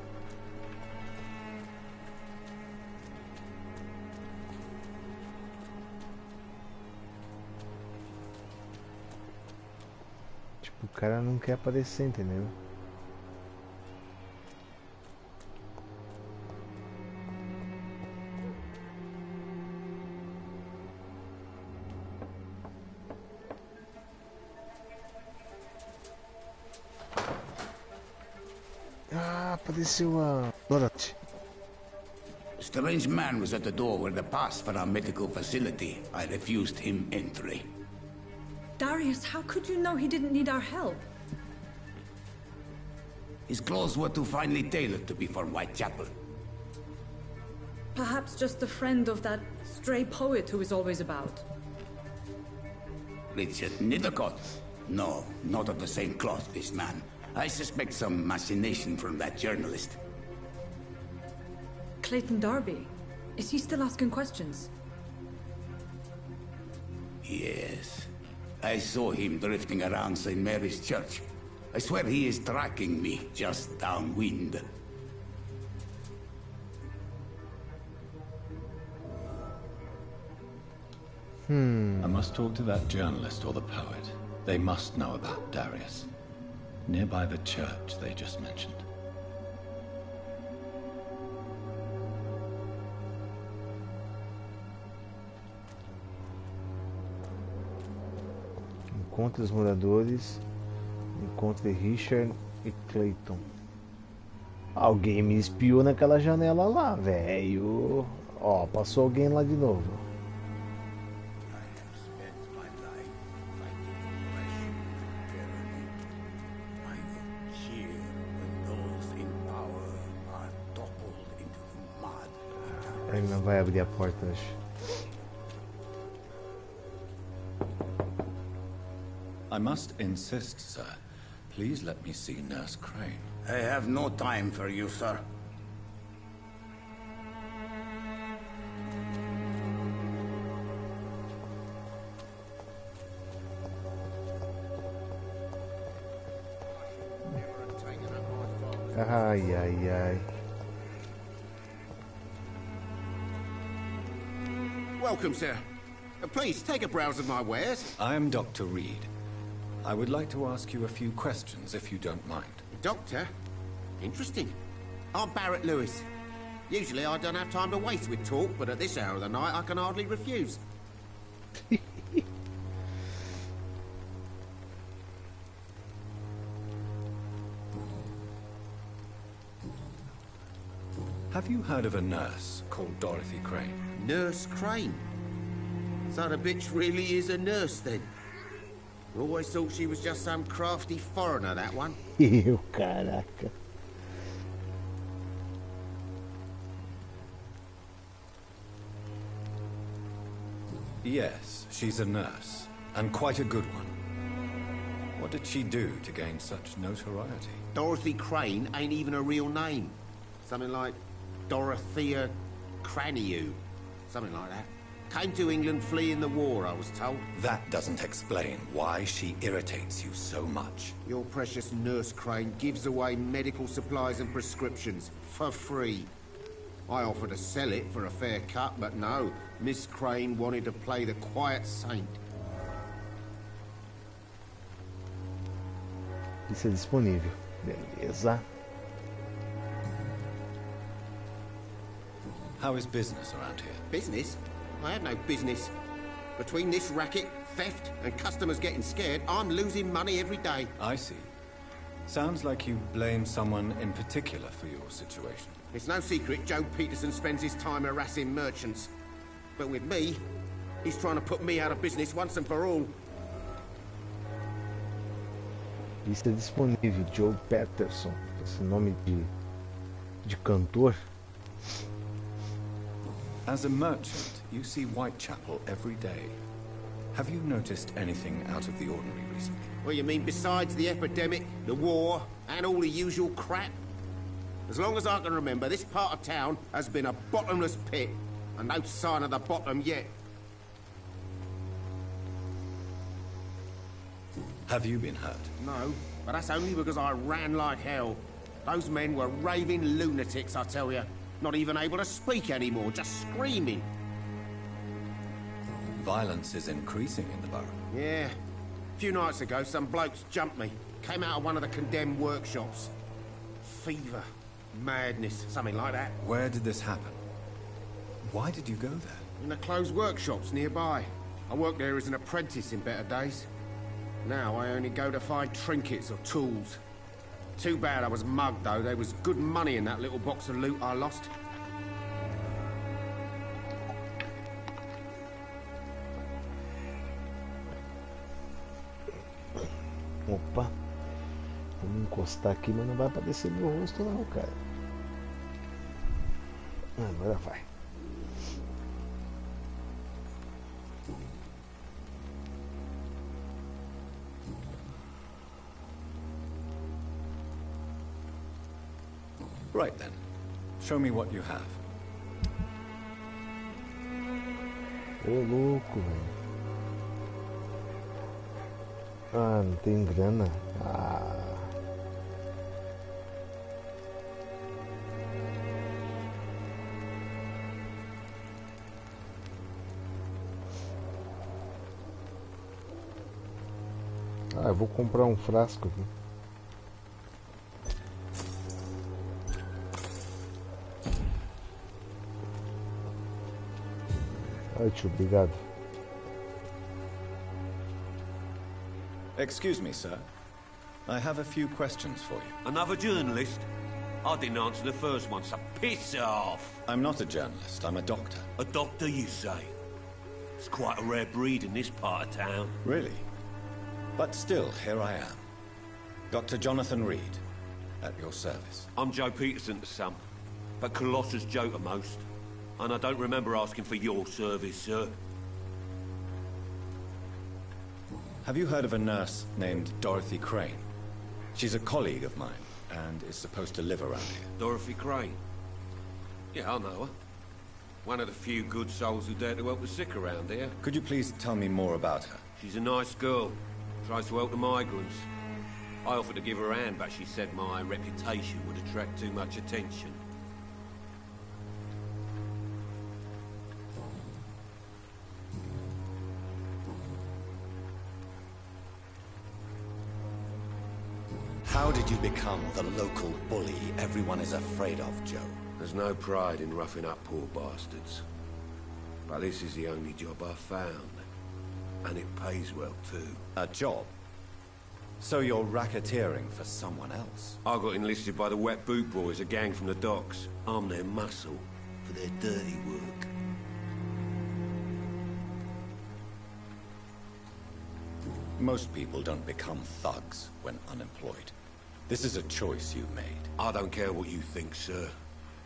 O cara não quer aparecer, entendeu? Ah, apareceu a Dorothy. A strange man was at the door with the pass for our medical facility. I refused him entry. Darius, how could you know he didn't need our help? His clothes were too finely tailored to be for Whitechapel. Perhaps just a friend of that stray poet who is always about. Richard Nithercott? No, not of the same cloth, this man. I suspect some machination from that journalist. Clayton Darby. Is he still asking questions? Yes. I saw him drifting around St. Mary's Church. I swear he is tracking me just downwind. I must talk to that journalist or the poet. They must know about Darius. Nearby the church they just mentioned. Encontre os moradores. Encontre Richard e Clayton. Alguém me espiou naquela janela lá, velho. Ó, passou alguém lá de novo. Ele não vai abrir a porta hoje. I must insist, sir. Please let me see Nurse Crane. I have no time for you, sir. Ai, ai, ai. Welcome, sir. Please, take a browse of my wares. I am Dr. Reed. I would like to ask you a few questions, if you don't mind. Doctor? Interesting. I'm Barrett Lewis. Usually I don't have time to waste with talk, but at this hour of the night I can hardly refuse. Have you heard of a nurse called Dorothy Crane? Nurse Crane? So the bitch really is a nurse, then? I always thought she was just some crafty foreigner, that one. Caraca. Yes, she's a nurse, and quite a good one. What did she do to gain such notoriety? Dorothy Crane ain't even a real name. Something like Dorothea Craniu. Something like that. Came to England fleeing the war, I was told. That doesn't explain why she irritates you so much. Your precious Nurse Crane gives away medical supplies and prescriptions for free. I offered to sell it for a fair cut, but no. Miss Crane wanted to play the quiet saint. Isso é disponível. Beleza. How is business around here? Business? I have no business. Between this racket, theft, and customers getting scared, I'm losing money every day. I see. Sounds like you blame someone in particular for your situation. It's no secret Joe Peterson spends his time harassing merchants. But with me, he's trying to put me out of business once and for all. Isso é disponível. Joe Peterson. Esse nome de cantor. As a merchant, you see Whitechapel every day. Have you noticed anything out of the ordinary recently? Well, you mean besides the epidemic, the war, and all the usual crap? As long as I can remember, this part of town has been a bottomless pit, and no sign of the bottom yet. Have you been hurt? No, but that's only because I ran like hell. Those men were raving lunatics, I tell you. Not even able to speak anymore, just screaming. Violence is increasing in the borough. Yeah. A few nights ago, some blokes jumped me. Came out of one of the condemned workshops. Fever, madness, something like that. Where did this happen? Why did you go there? In the closed workshops nearby. I worked there as an apprentice in better days. Now I only go to find trinkets or tools. Too bad I was mugged, though. There was good money in that little box of loot I lost. Opa. Vamos encostar aqui, mas não vai aparecer meu rosto não, cara. Agora vai. Right then. Show me what you have. Ô louco, velho. Ah, não tem grana. Ah. Ah, eu vou comprar um frasco aqui. Ai, tio, obrigado. Excuse me, sir. I have a few questions for you. Another journalist? I didn't answer the first one, so piss off. I'm not a journalist, I'm a doctor. A doctor, you say? It's quite a rare breed in this part of town. Really? But still, here I am. Dr. Jonathan Reed, at your service. I'm Joe Peterson to some, but Colossus Joe to most. And I don't remember asking for your service, sir. Have you heard of a nurse named Dorothy Crane? She's a colleague of mine, and is supposed to live around here. Dorothy Crane? Yeah, I know her. One of the few good souls who dare to help the sick around here. Could you please tell me more about her? She's a nice girl. Tries to help the migrants. I offered to give her a hand, but she said my reputation would attract too much attention. How did you become the local bully everyone is afraid of, Joe? There's no pride in roughing up poor bastards. But this is the only job I've found. And it pays well, too. A job? So you're racketeering for someone else? I got enlisted by the Wet Boot Boys, a gang from the docks. I'm their muscle for their dirty work. Most people don't become thugs when unemployed. This is a choice you made. I don't care what you think, sir.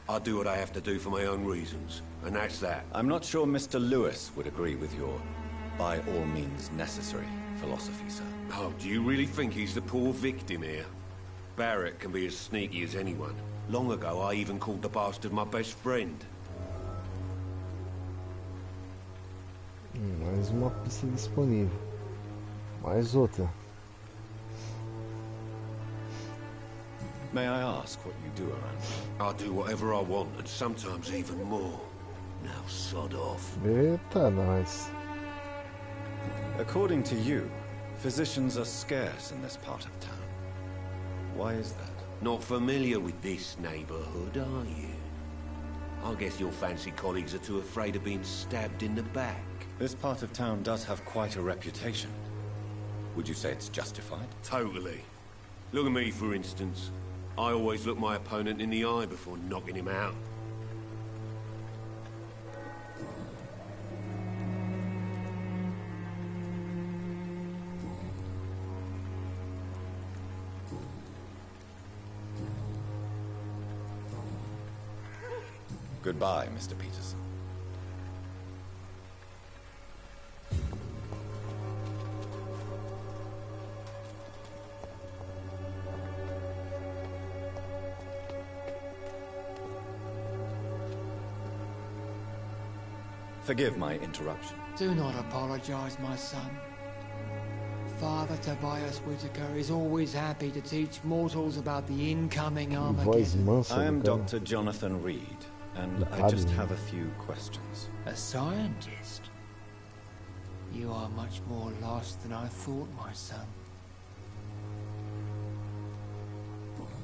I do what I have to do for my own reasons, and that's that. I'm not sure Mr. Lewis would agree with your by all means necessary philosophy, sir. Oh, do you really think he's the poor victim here? Barrett can be as sneaky as anyone. Long ago, I even called the bastard my best friend. Mais uma pista disponível. Mais outra. May I ask what you do around here? I do whatever I want, and sometimes even more. Now sod off. Eita, nós. According to you, physicians are scarce in this part of town. Why is that? Not familiar with this neighborhood, are you? I guess your fancy colleagues are too afraid of being stabbed in the back. This part of town does have quite a reputation. Would you say it's justified? Totally. Look at me, for instance. I always look my opponent in the eye before knocking him out. Goodbye, Mr. Peterson. Forgive my interruption. Do not apologize, my son. Father Tobias Whitaker is always happy to teach mortals about the incoming Armageddon. I am Dr. Jonathan Reed, and I just have a few questions. A scientist? You are much more lost than I thought, my son.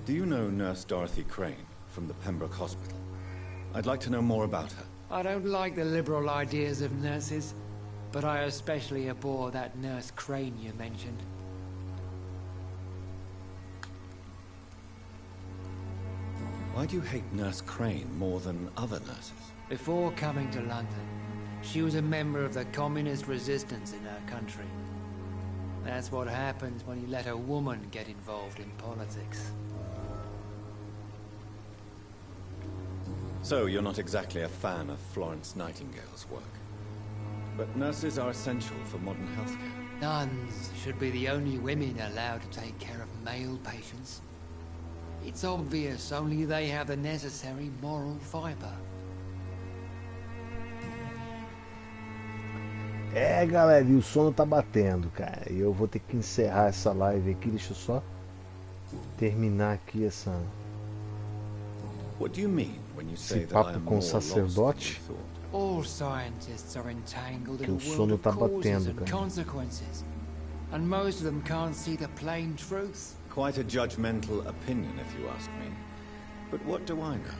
Do you know Nurse Dorothy Crane from the Pembroke Hospital? I'd like to know more about her. I don't like the liberal ideas of nurses, but I especially abhor that Nurse Crane you mentioned. Why do you hate Nurse Crane more than other nurses? Before coming to London, she was a member of the communist resistance in her country. That's what happens when you let a woman get involved in politics. So you're not exactly a fan of Florence Nightingale's work. But nurses are essential for modern healthcare. Nuns should be the only women allowed to take care of male patients. It's obvious only they have the necessary moral fiber. É, galera, e o sono tá batendo, cara. E eu vou ter que encerrar essa live aqui. Deixa eu só terminar aqui essa... What do you mean when you say esse that I papo am com o more lost sacerdote. than you thought? All scientists are entangled Que in o a world sono of tá causes batendo, and cara. consequences, and most of them can't see the plain truth. Quite a judgmental opinion, if you ask me. But what do I know?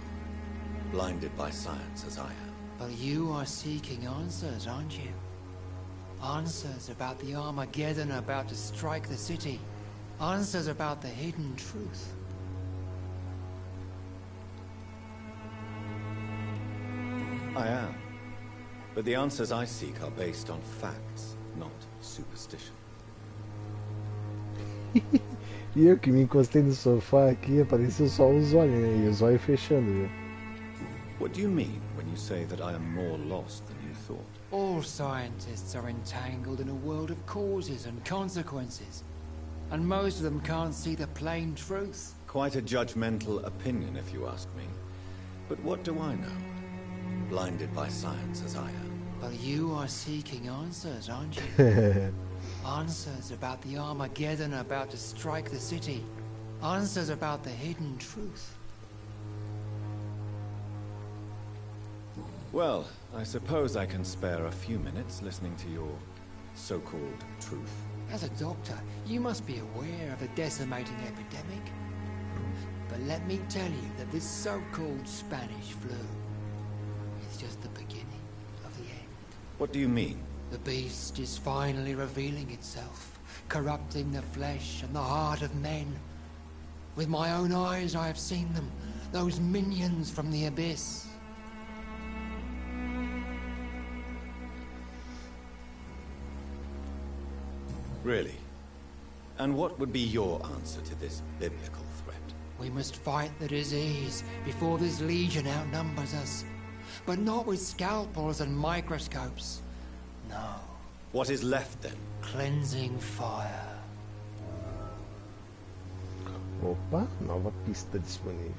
Blinded by science as I am. But you are seeking answers, aren't you? Answers about the Armageddon about to strike the city. Answers about the hidden truth. I am. But the answers I seek are based on facts, not superstition. E eu que me encostei no sofá aqui, apareceu só os olhos, né? E os olhos fechando, viu? What do you mean when you say that I am more lost than you thought? All scientists are entangled in a world of causes and consequences. And most of them can't see the plain truth. Quite a judgmental opinion, if you ask me. But what do I know? Blinded by science as I am. But you are seeking answers, aren't you? Answers about the Armageddon about to strike the city. Answers about the hidden truth. Well, I suppose I can spare a few minutes listening to your so-called truth. As a doctor, you must be aware of the decimating epidemic. But let me tell you that this so-called Spanish flu is just the beginning of the end. What do you mean? The beast is finally revealing itself, corrupting the flesh and the heart of men. With my own eyes I have seen them, those minions from the abyss. Really? And what would be your answer to this biblical threat? We must fight the disease before this legion outnumbers us. But not with scalpels and microscopes. No. What is left then? Cleansing fire. Opa, nova pista disponível.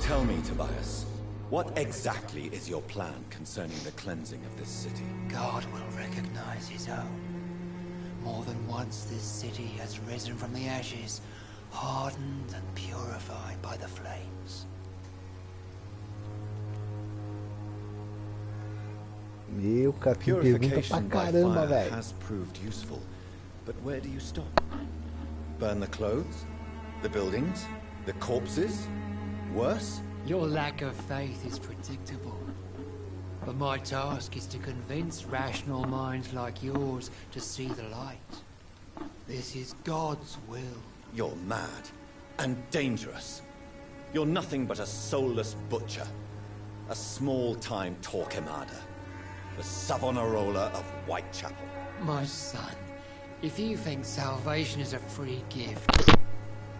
Tell me, Tobias, what exactly is your plan concerning the cleansing of this city? God will recognize his own. More than once this city has risen from the ashes, hardened and purified by the flames. Meu capim pergunta pra caramba, velho. Has proved useful, but where do you stop? Burn the clothes? The buildings? The corpses? Worse? Your lack of faith is predictable. But my task is to convince rational minds like yours to see the light. This is God's will. You're mad and dangerous. You're nothing but a soulless butcher. A small-time Torquemada. The Savonarola of Whitechapel. My son, if you think salvation is a free gift,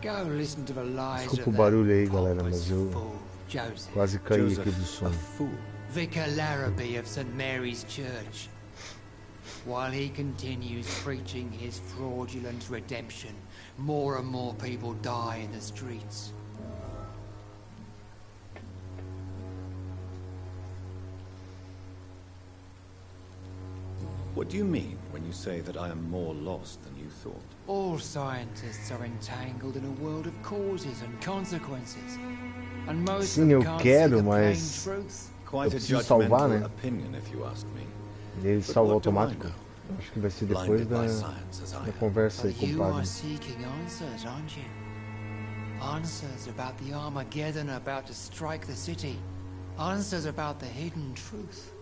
go listen to the lies Desculpa of o barulho aí, that galera, mas eu fool, Joseph. quase caí aqui do sono. Vicar Larrabee of St. Mary's Church. While he continues preaching his fraudulent redemption, more and more people die in the streets. What do you mean when you say that I am more lost than you thought? All scientists are entangled in a world of causes and consequences. And most Sim, eu of them can't quero, see the plain mas truth. Quite eu a preciso salvar, judgmental né? opinion, if you ask me. E ele But salva what do I automático. know? Acho que vai ser depois da conversa aí But com o you are padre. seeking answers, aren't you? Answers about the Armageddon about to strike the city. Answers about the hidden truth.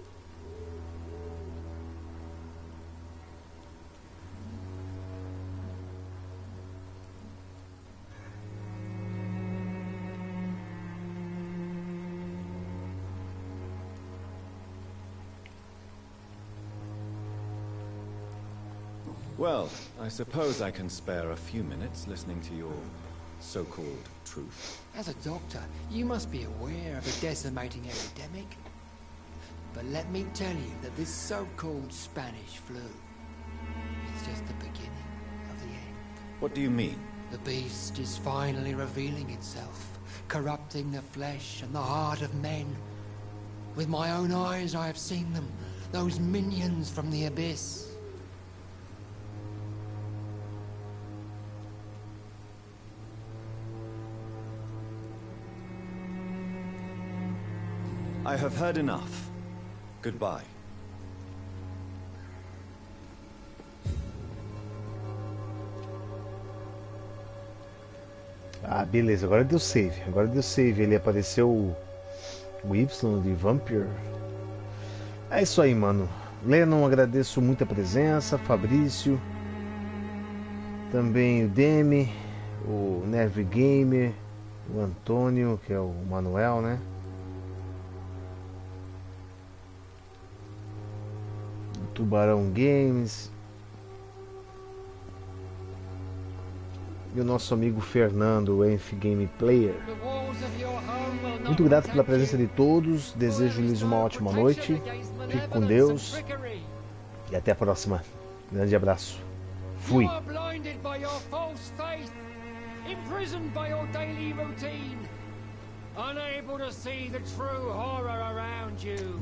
Well, I suppose I can spare a few minutes listening to your so-called truth. As a doctor, you must be aware of the decimating epidemic. But let me tell you that this so-called Spanish flu is just the beginning of the end. What do you mean? The beast is finally revealing itself, corrupting the flesh and the heart of men. With my own eyes I have seen them, those minions from the abyss. I have heard enough. Goodbye. Ah, beleza, agora deu save. Agora deu save. Ele apareceu o Y de Vampyr. É isso aí, mano. Lennon, agradeço muito a presença. Fabrício. Também o Demi. O Nerve Gamer. O Antônio, que é o Manuel, né? Tubarão Games. E o nosso amigo Fernando, o Enf Game Player. Muito grato pela presença de todos. Desejo-lhes uma ótima noite. Fique com Deus. E até a próxima. Grande abraço. Fui.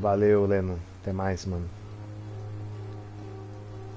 Valeu, Leno. Até mais, mano.